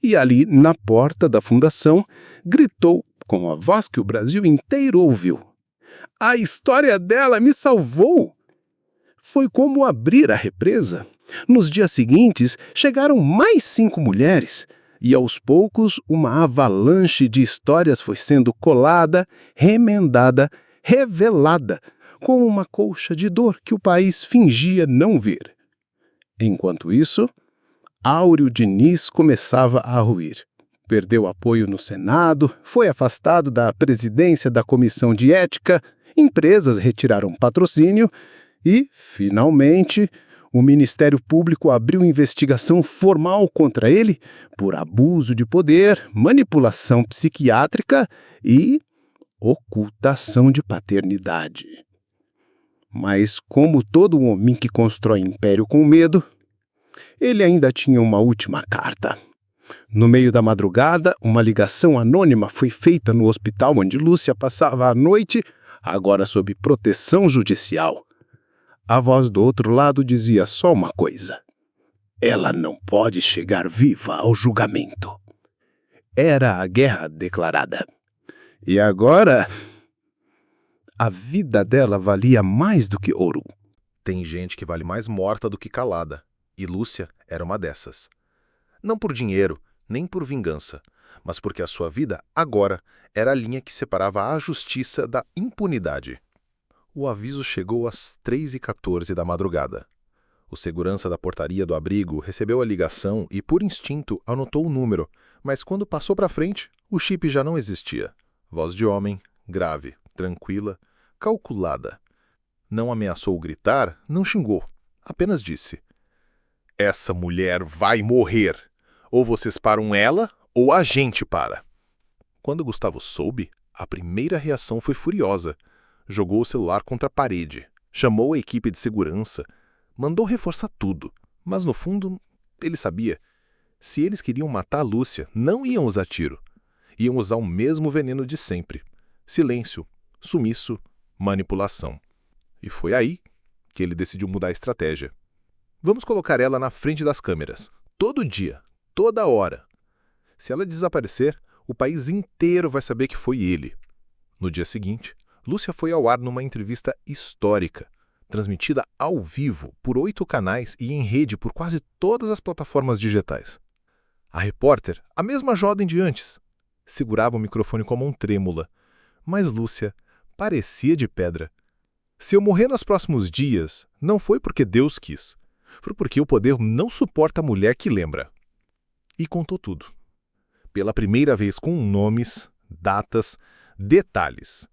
E ali, na porta da fundação, gritou com a voz que o Brasil inteiro ouviu: "A história dela me salvou!" Foi como abrir a represa. Nos dias seguintes, chegaram mais 5 mulheres. E aos poucos, uma avalanche de histórias foi sendo colada, remendada, revelada, como uma colcha de dor que o país fingia não ver. Enquanto isso, Áureo Diniz começava a ruir. Perdeu apoio no Senado, foi afastado da presidência da Comissão de Ética, empresas retiraram patrocínio e, finalmente, O Ministério Público abriu investigação formal contra ele por abuso de poder, manipulação psiquiátrica e ocultação de paternidade. Mas, como todo homem que constrói império com medo, ele ainda tinha uma última carta. No meio da madrugada, uma ligação anônima foi feita no hospital onde Lúcia passava a noite, agora sob proteção judicial. A voz do outro lado dizia só uma coisa: ela não pode chegar viva ao julgamento. Era a guerra declarada. E agora, a vida dela valia mais do que ouro. Tem gente que vale mais morta do que calada, e Lúcia era uma dessas. Não por dinheiro, nem por vingança, mas porque a sua vida, agora, era a linha que separava a justiça da impunidade. O aviso chegou às 3h14 da madrugada. O segurança da portaria do abrigo recebeu a ligação e, por instinto, anotou o número, mas quando passou para frente, o chip já não existia. Voz de homem, grave, tranquila, calculada. Não ameaçou gritar, não xingou, apenas disse: essa mulher vai morrer. Ou vocês param ela, ou a gente para. Quando Gustavo soube, a primeira reação foi furiosa. Jogou o celular contra a parede, chamou a equipe de segurança, mandou reforçar tudo. Mas no fundo, ele sabia. Se eles queriam matar a Lúcia, não iam usar tiro. Iam usar o mesmo veneno de sempre. Silêncio, sumiço, manipulação. E foi aí que ele decidiu mudar a estratégia. Vamos colocar ela na frente das câmeras, todo dia, toda hora. Se ela desaparecer, o país inteiro vai saber que foi ele. No dia seguinte, Lúcia foi ao ar numa entrevista histórica, transmitida ao vivo por 8 canais e em rede por quase todas as plataformas digitais. A repórter, a mesma jovem de antes, segurava o microfone com a mão trêmula, mas Lúcia parecia de pedra. Se eu morrer nos próximos dias, não foi porque Deus quis, foi porque o poder não suporta a mulher que lembra. E contou tudo. Pela primeira vez com nomes, datas, detalhes.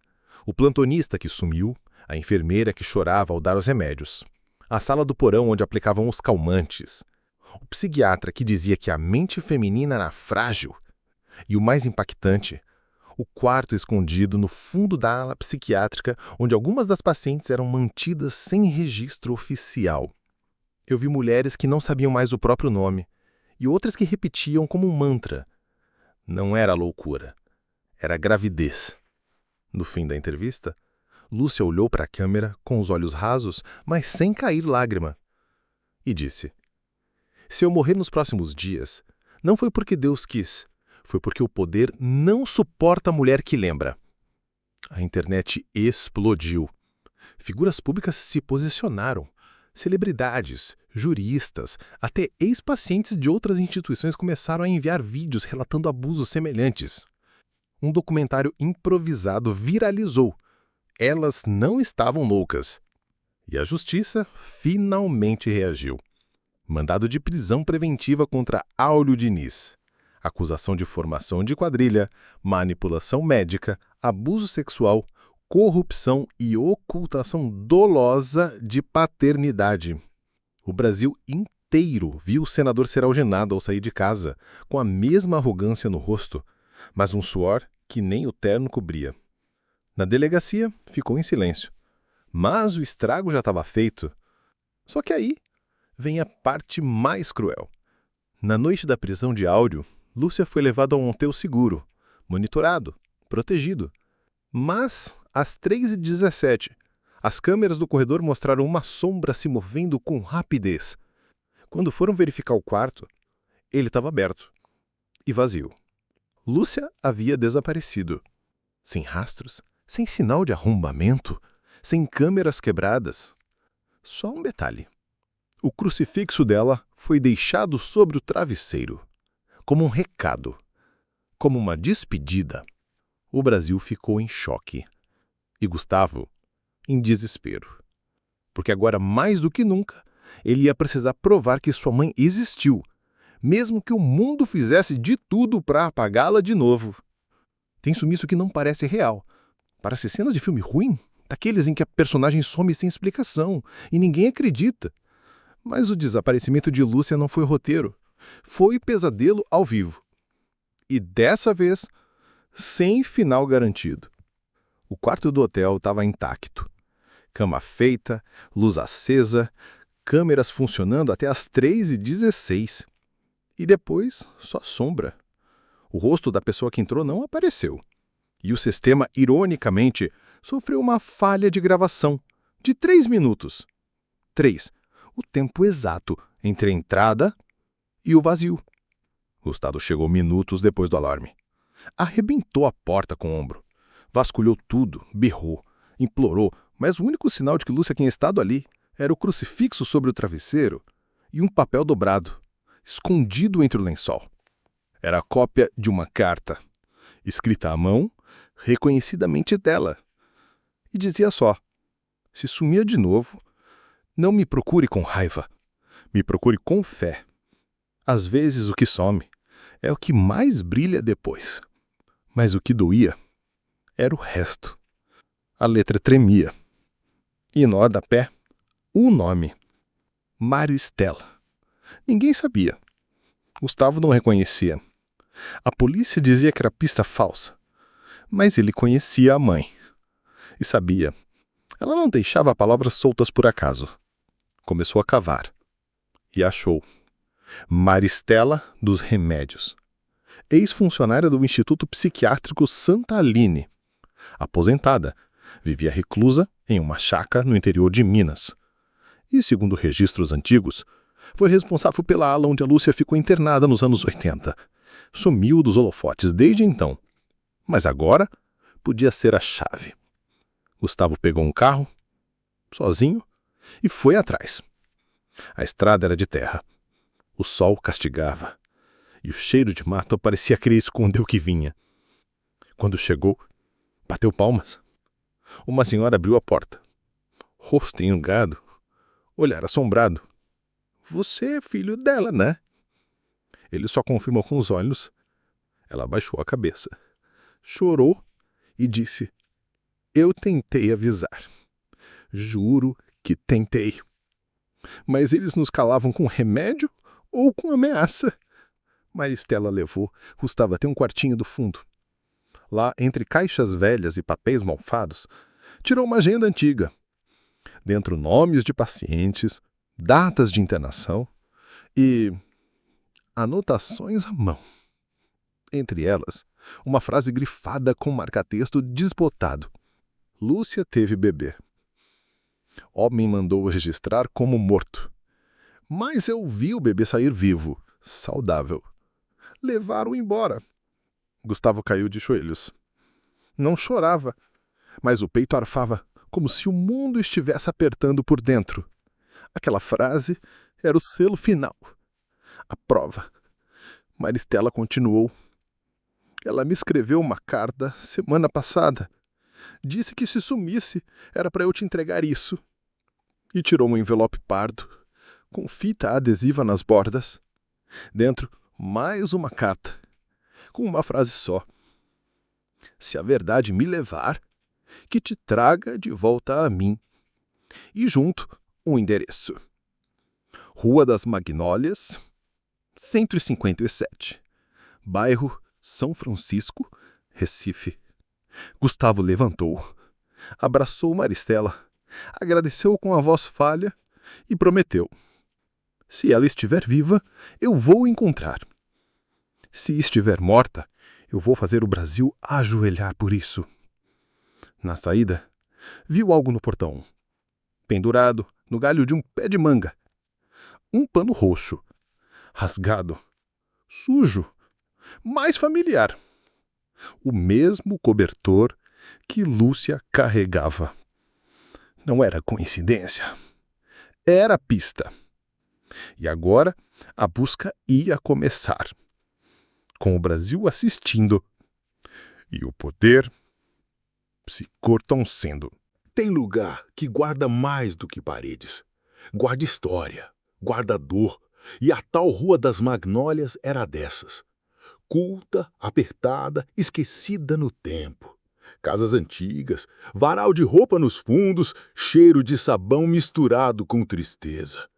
O plantonista que sumiu, a enfermeira que chorava ao dar os remédios, a sala do porão onde aplicavam os calmantes, o psiquiatra que dizia que a mente feminina era frágil e, o mais impactante, o quarto escondido no fundo da ala psiquiátrica onde algumas das pacientes eram mantidas sem registro oficial. Eu vi mulheres que não sabiam mais o próprio nome e outras que repetiam como um mantra. Não era loucura, era gravidez. No fim da entrevista, Lúcia olhou para a câmera com os olhos rasos, mas sem cair lágrima, e disse: se eu morrer nos próximos dias, não foi porque Deus quis, foi porque o poder não suporta a mulher que lembra. A internet explodiu. Figuras públicas se posicionaram. Celebridades, juristas, até ex-pacientes de outras instituições começaram a enviar vídeos relatando abusos semelhantes. Um documentário improvisado viralizou. Elas não estavam loucas. E a justiça finalmente reagiu. Mandado de prisão preventiva contra Áureo Diniz. Acusação de formação de quadrilha, manipulação médica, abuso sexual, corrupção e ocultação dolosa de paternidade. O Brasil inteiro viu o senador ser algemado ao sair de casa, com a mesma arrogância no rosto, mas um suor que nem o terno cobria. Na delegacia, ficou em silêncio. Mas o estrago já estava feito. Só que aí vem a parte mais cruel. Na noite da prisão de Áureo, Lúcia foi levada a um hotel seguro, monitorado, protegido. Mas, às 3h17, as câmeras do corredor mostraram uma sombra se movendo com rapidez. Quando foram verificar o quarto, ele estava aberto e vazio. Lúcia havia desaparecido. Sem rastros, sem sinal de arrombamento, sem câmeras quebradas. Só um detalhe. O crucifixo dela foi deixado sobre o travesseiro, como um recado, como uma despedida. O Brasil ficou em choque. E Gustavo, em desespero. Porque agora, mais do que nunca, ele ia precisar provar que sua mãe existiu, mesmo que o mundo fizesse de tudo para apagá-la de novo. Tem sumiço que não parece real. Parece cenas de filme ruim, daqueles em que a personagem some sem explicação e ninguém acredita. Mas o desaparecimento de Lúcia não foi roteiro. Foi pesadelo ao vivo. E dessa vez, sem final garantido. O quarto do hotel estava intacto. Cama feita, luz acesa, câmeras funcionando até às 3h16. E depois, só sombra. O rosto da pessoa que entrou não apareceu. E o sistema, ironicamente, sofreu uma falha de gravação de 3 minutos. 3. O tempo exato entre a entrada e o vazio. Gustavo chegou minutos depois do alarme. Arrebentou a porta com o ombro. Vasculhou tudo, berrou, implorou, mas o único sinal de que Lúcia tinha estado ali era o crucifixo sobre o travesseiro e um papel dobrado, escondido entre o lençol. Era a cópia de uma carta, escrita à mão, reconhecidamente dela. E dizia só: se sumir de novo, não me procure com raiva, me procure com fé. Às vezes o que some é o que mais brilha depois. Mas o que doía era o resto. A letra tremia. E no rodapé, o nome. Mário Stella. Ninguém sabia. Gustavo não reconhecia. A polícia dizia que era pista falsa. Mas ele conhecia a mãe. E sabia. Ela não deixava palavras soltas por acaso. Começou a cavar. E achou. Maristela dos Remédios. Ex-funcionária do Instituto Psiquiátrico Santa Aline. Aposentada, vivia reclusa em uma chácara no interior de Minas. E, segundo registros antigos, foi responsável pela ala onde a Lúcia ficou internada nos anos 80. Sumiu dos holofotes desde então. Mas agora podia ser a chave. Gustavo pegou um carro, sozinho, e foi atrás. A estrada era de terra. O sol castigava. E o cheiro de mato parecia querer esconder o que vinha. Quando chegou, bateu palmas. Uma senhora abriu a porta. Rosto enrugado, olhar assombrado. Você é filho dela, né? Ele só confirmou com os olhos. Ela abaixou a cabeça. Chorou e disse: eu tentei avisar. Juro que tentei. Mas eles nos calavam com remédio ou com ameaça. Maristela levou Gustavo até um quartinho do fundo. Lá, entre caixas velhas e papéis malfados, tirou uma agenda antiga. Dentro, nomes de pacientes, datas de internação e anotações à mão. Entre elas, uma frase grifada com marca-texto desbotado. Lúcia teve bebê. Homem mandou registrar como morto. Mas eu vi o bebê sair vivo, saudável. Levaram embora. Gustavo caiu de joelhos. Não chorava, mas o peito arfava como se o mundo estivesse apertando por dentro. Aquela frase era o selo final. A prova. Maristela continuou. Ela me escreveu uma carta semana passada. Disse que se sumisse era para eu te entregar isso. E tirou um envelope pardo, com fita adesiva nas bordas. Dentro, mais uma carta, com uma frase só. Se a verdade me levar, que te traga de volta a mim. E junto, um endereço. Rua das Magnólias, 157. Bairro São Francisco, Recife. Gustavo levantou, abraçou Maristela, agradeceu com a voz falha e prometeu: se ela estiver viva, eu vou encontrar. Se estiver morta, eu vou fazer o Brasil ajoelhar por isso. Na saída, viu algo no portão, pendurado no galho de um pé de manga. Um pano roxo, rasgado, sujo, mais familiar. O mesmo cobertor que Lúcia carregava. Não era coincidência. Era pista. E agora a busca ia começar. Com o Brasil assistindo. E o poder se contorcendo. Tem lugar que guarda mais do que paredes. Guarda história, guarda dor. E a tal Rua das Magnólias era dessas. Culta, apertada, esquecida no tempo. Casas antigas, varal de roupa nos fundos, cheiro de sabão misturado com tristeza.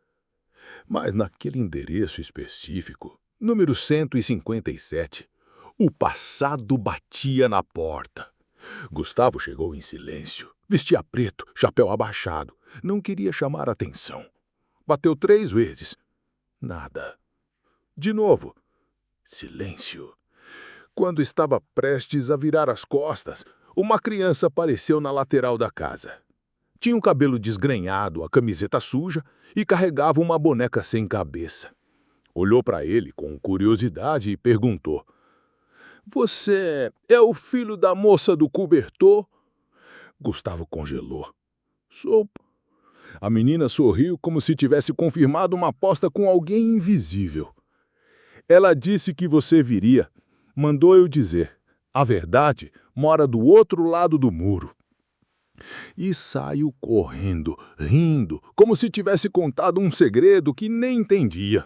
Mas naquele endereço específico, número 157, o passado batia na porta. Gustavo chegou em silêncio, vestia preto, chapéu abaixado, não queria chamar atenção. Bateu 3 vezes. Nada. De novo. Silêncio. Quando estava prestes a virar as costas, uma criança apareceu na lateral da casa. Tinha o cabelo desgrenhado, a camiseta suja e carregava uma boneca sem cabeça. Olhou para ele com curiosidade e perguntou: "Você é o filho da moça do cobertor?" Gustavo congelou. "Sou." A menina sorriu como se tivesse confirmado uma aposta com alguém invisível. "Ela disse que você viria. Mandou eu dizer. A verdade mora do outro lado do muro." E saiu correndo, rindo, como se tivesse contado um segredo que nem entendia.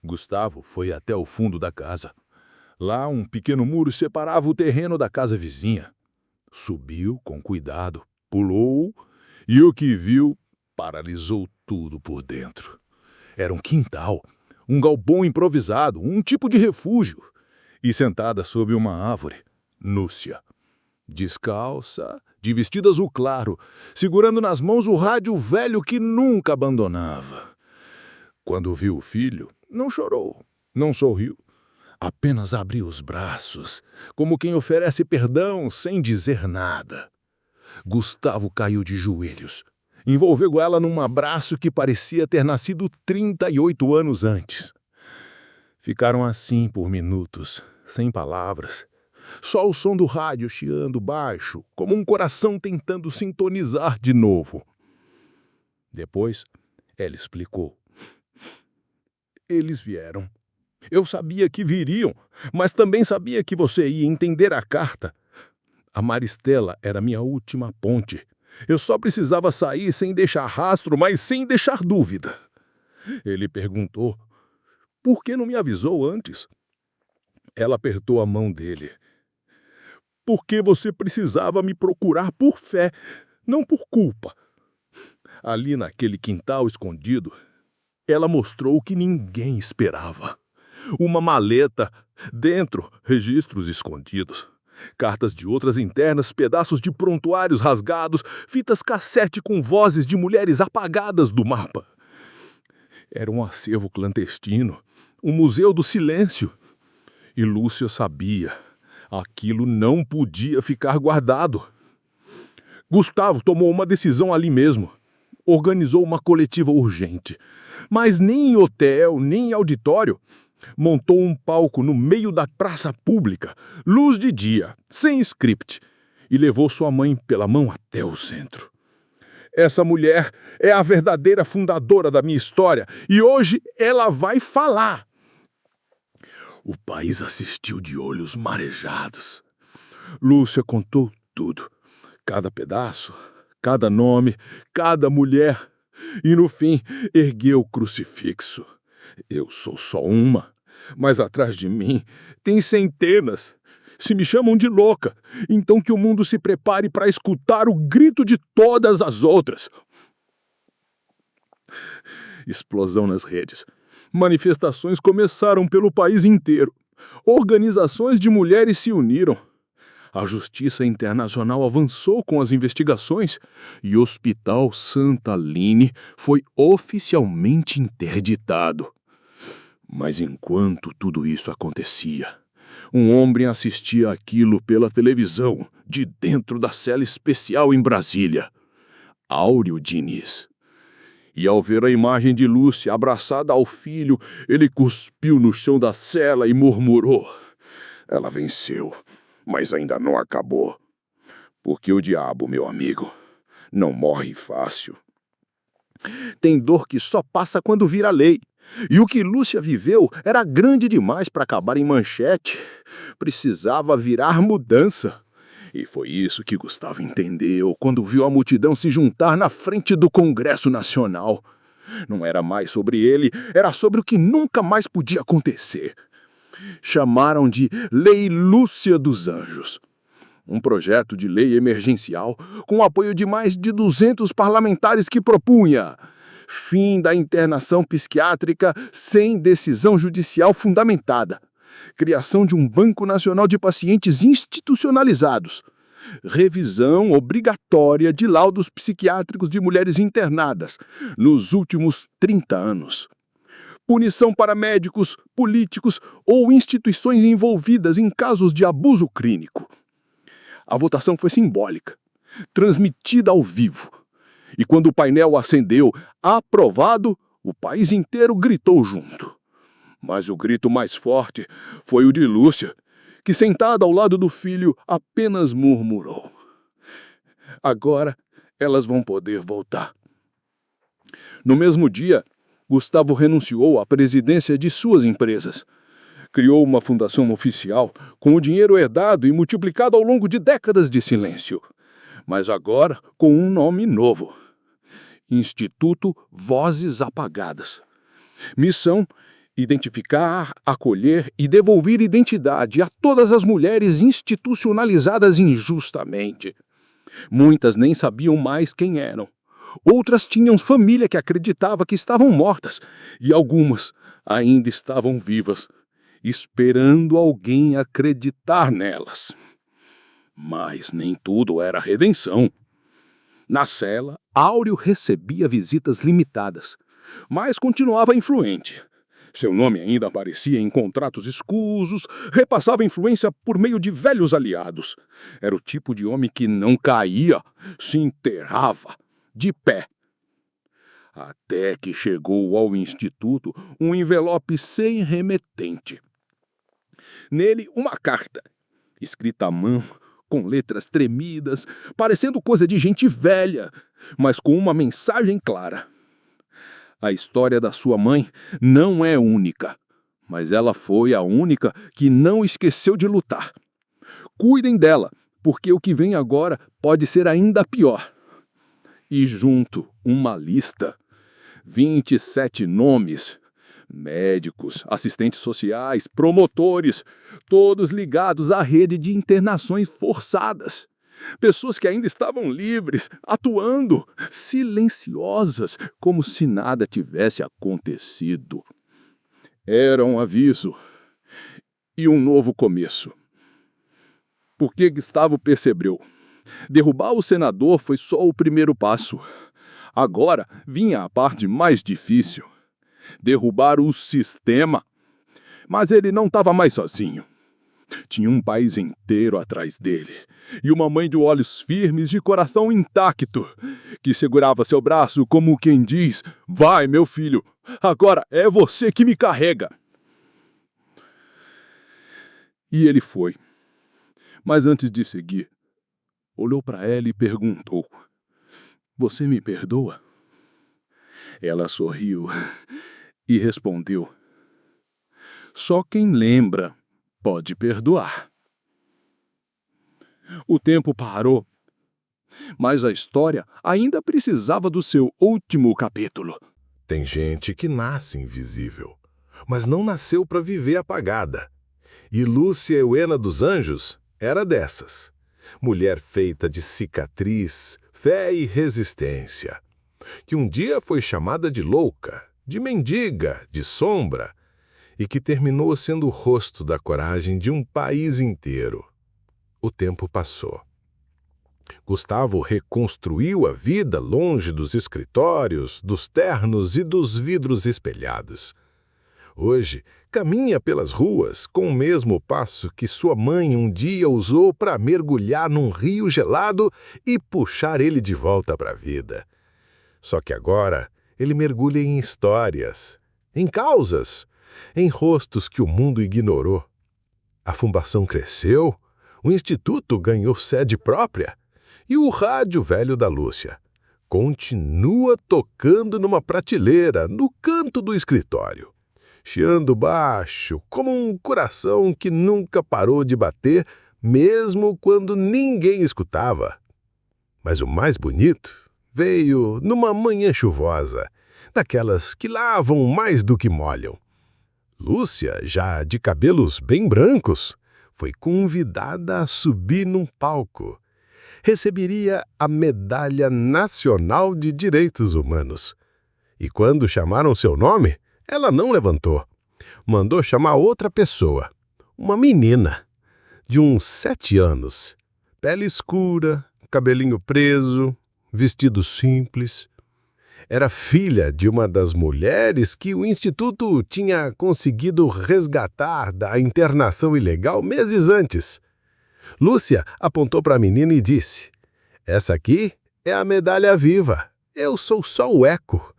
Gustavo foi até o fundo da casa. Lá, um pequeno muro separava o terreno da casa vizinha. Subiu com cuidado, pulou e o que viu paralisou tudo por dentro. Era um quintal, um galpão improvisado, um tipo de refúgio. E sentada sob uma árvore, Núcia. Descalça, de vestido azul claro, segurando nas mãos o rádio velho que nunca abandonava. Quando viu o filho, não chorou, não sorriu. Apenas abriu os braços, como quem oferece perdão sem dizer nada. Gustavo caiu de joelhos. Envolveu ela num abraço que parecia ter nascido 38 anos antes. Ficaram assim por minutos, sem palavras. Só o som do rádio chiando baixo, como um coração tentando sintonizar de novo. Depois, ela explicou. Eles vieram. Eu sabia que viriam, mas também sabia que você ia entender a carta. A Maristela era minha última ponte. Eu só precisava sair sem deixar rastro, mas sem deixar dúvida. Ele perguntou, por que não me avisou antes? Ela apertou a mão dele. Porque você precisava me procurar por fé, não por culpa. Ali naquele quintal escondido, ela mostrou o que ninguém esperava. Uma maleta, dentro, registros escondidos. Cartas de outras internas, pedaços de prontuários rasgados, fitas cassete com vozes de mulheres apagadas do mapa. Era um acervo clandestino, um museu do silêncio. E Lúcia sabia, aquilo não podia ficar guardado. Gustavo tomou uma decisão ali mesmo. Organizou uma coletiva urgente. Mas nem em hotel, nem em auditório. Montou um palco no meio da praça pública, luz de dia, sem script, e levou sua mãe pela mão até o centro. Essa mulher é a verdadeira fundadora da minha história e hoje ela vai falar. O país assistiu de olhos marejados. Lúcia contou tudo, cada pedaço, cada nome, cada mulher, e no fim ergueu o crucifixo. Eu sou só uma, mas atrás de mim tem centenas. Se me chamam de louca, então que o mundo se prepare para escutar o grito de todas as outras. Explosão nas redes. Manifestações começaram pelo país inteiro. Organizações de mulheres se uniram. A Justiça Internacional avançou com as investigações e o Hospital Santa Aline foi oficialmente interditado. Mas enquanto tudo isso acontecia, um homem assistia aquilo pela televisão, de dentro da cela especial em Brasília. Áureo Diniz. E ao ver a imagem de Lúcia abraçada ao filho, ele cuspiu no chão da cela e murmurou: "Ela venceu, mas ainda não acabou. Porque o diabo, meu amigo, não morre fácil. Tem dor que só passa quando vira lei. E o que Lúcia viveu era grande demais para acabar em manchete. Precisava virar mudança." E foi isso que Gustavo entendeu quando viu a multidão se juntar na frente do Congresso Nacional. Não era mais sobre ele, era sobre o que nunca mais podia acontecer. Chamaram de Lei Lúcia dos Anjos. Um projeto de lei emergencial com o apoio de mais de 200 parlamentares que propunha Fim da internação psiquiátrica sem decisão judicial fundamentada. Criação de um Banco Nacional de Pacientes institucionalizados. Revisão obrigatória de laudos psiquiátricos de mulheres internadas nos últimos 30 anos. Punição para médicos, políticos ou instituições envolvidas em casos de abuso clínico. A votação foi simbólica, transmitida ao vivo. E quando o painel acendeu, aprovado, o país inteiro gritou junto. Mas o grito mais forte foi o de Lúcia, que, sentada ao lado do filho, apenas murmurou: agora elas vão poder voltar. No mesmo dia, Gustavo renunciou à presidência de suas empresas. Criou uma fundação oficial com o dinheiro herdado e multiplicado ao longo de décadas de silêncio. Mas agora com um nome novo: Instituto Vozes Apagadas. Missão: identificar, acolher e devolver identidade a todas as mulheres institucionalizadas injustamente. Muitas nem sabiam mais quem eram. Outras tinham família que acreditava que estavam mortas, e algumas ainda estavam vivas, esperando alguém acreditar nelas. Mas nem tudo era redenção. Na cela, Áureo recebia visitas limitadas, mas continuava influente. Seu nome ainda aparecia em contratos escusos, repassava influência por meio de velhos aliados. Era o tipo de homem que não caía, se enterrava, de pé. Até que chegou ao Instituto um envelope sem remetente. Nele, uma carta, escrita à mão, com letras tremidas, parecendo coisa de gente velha, mas com uma mensagem clara. A história da sua mãe não é única, mas ela foi a única que não esqueceu de lutar. Cuidem dela, porque o que vem agora pode ser ainda pior. E junto, uma lista. 27 nomes. Médicos, assistentes sociais, promotores, todos ligados à rede de internações forçadas. Pessoas que ainda estavam livres, atuando, silenciosas, como se nada tivesse acontecido. Era um aviso e um novo começo. Porque Gustavo percebeu: derrubar o senador foi só o primeiro passo. Agora vinha a parte mais difícil: derrubar o sistema. Mas ele não estava mais sozinho. Tinha um país inteiro atrás dele, e uma mãe de olhos firmes, de coração intacto, que segurava seu braço como quem diz: vai, meu filho, agora é você que me carrega. E ele foi. Mas antes de seguir, olhou para ela e perguntou: você me perdoa? Ela sorriu e respondeu: só quem lembra pode perdoar. O tempo parou, mas a história ainda precisava do seu último capítulo. Tem gente que nasce invisível, mas não nasceu para viver apagada. E Lúcia Helena dos Anjos era dessas. Mulher feita de cicatriz, fé e resistência. Que um dia foi chamada de louca, de mendiga, de sombra, e que terminou sendo o rosto da coragem de um país inteiro. O tempo passou. Gustavo reconstruiu a vida longe dos escritórios, dos ternos e dos vidros espelhados. Hoje, caminha pelas ruas com o mesmo passo que sua mãe um dia usou para mergulhar num rio gelado e puxar ele de volta para a vida. Só que agora ele mergulha em histórias, em causas, em rostos que o mundo ignorou. A fundação cresceu, o instituto ganhou sede própria e o rádio velho da Lúcia continua tocando numa prateleira no canto do escritório, chiando baixo, como um coração que nunca parou de bater, mesmo quando ninguém escutava. Mas o mais bonito veio numa manhã chuvosa, daquelas que lavam mais do que molham. Lúcia, já de cabelos bem brancos, foi convidada a subir num palco. Receberia a Medalha Nacional de Direitos Humanos. E quando chamaram seu nome, ela não levantou. Mandou chamar outra pessoa, uma menina, de uns 7 anos. Pele escura, cabelinho preso, vestido simples. Era filha de uma das mulheres que o Instituto tinha conseguido resgatar da internação ilegal meses antes. Lúcia apontou para a menina e disse: "Essa aqui é a medalha viva. Eu sou só o eco."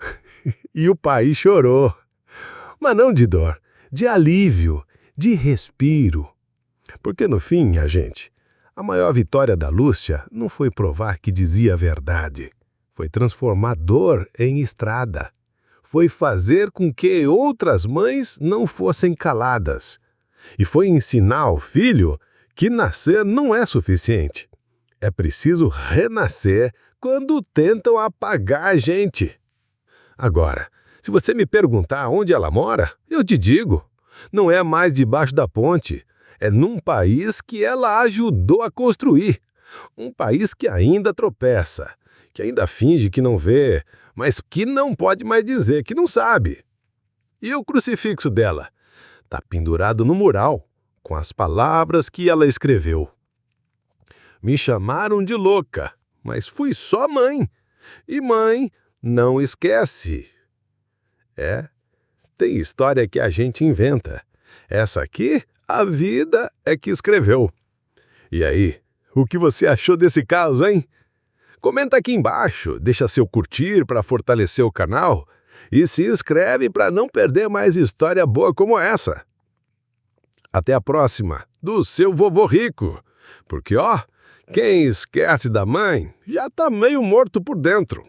E o pai chorou. Mas não de dor, de alívio, de respiro. Porque no fim, a maior vitória da Lúcia não foi provar que dizia a verdade. Foi transformar dor em estrada. Foi fazer com que outras mães não fossem caladas. E foi ensinar ao filho que nascer não é suficiente. É preciso renascer quando tentam apagar a gente. Agora, se você me perguntar onde ela mora, eu te digo. Não é mais debaixo da ponte. É num país que ela ajudou a construir. Um país que ainda tropeça, que ainda finge que não vê, mas que não pode mais dizer que não sabe. E o crucifixo dela? Está pendurado no mural, com as palavras que ela escreveu. Me chamaram de louca, mas fui só mãe. E mãe não esquece. Tem história que a gente inventa. Essa aqui, a vida é que escreveu. E aí, o que você achou desse caso, hein? Comenta aqui embaixo, deixa seu curtir para fortalecer o canal e se inscreve para não perder mais história boa como essa. Até a próxima, do seu vovô rico. Porque, quem esquece da mãe já tá meio morto por dentro.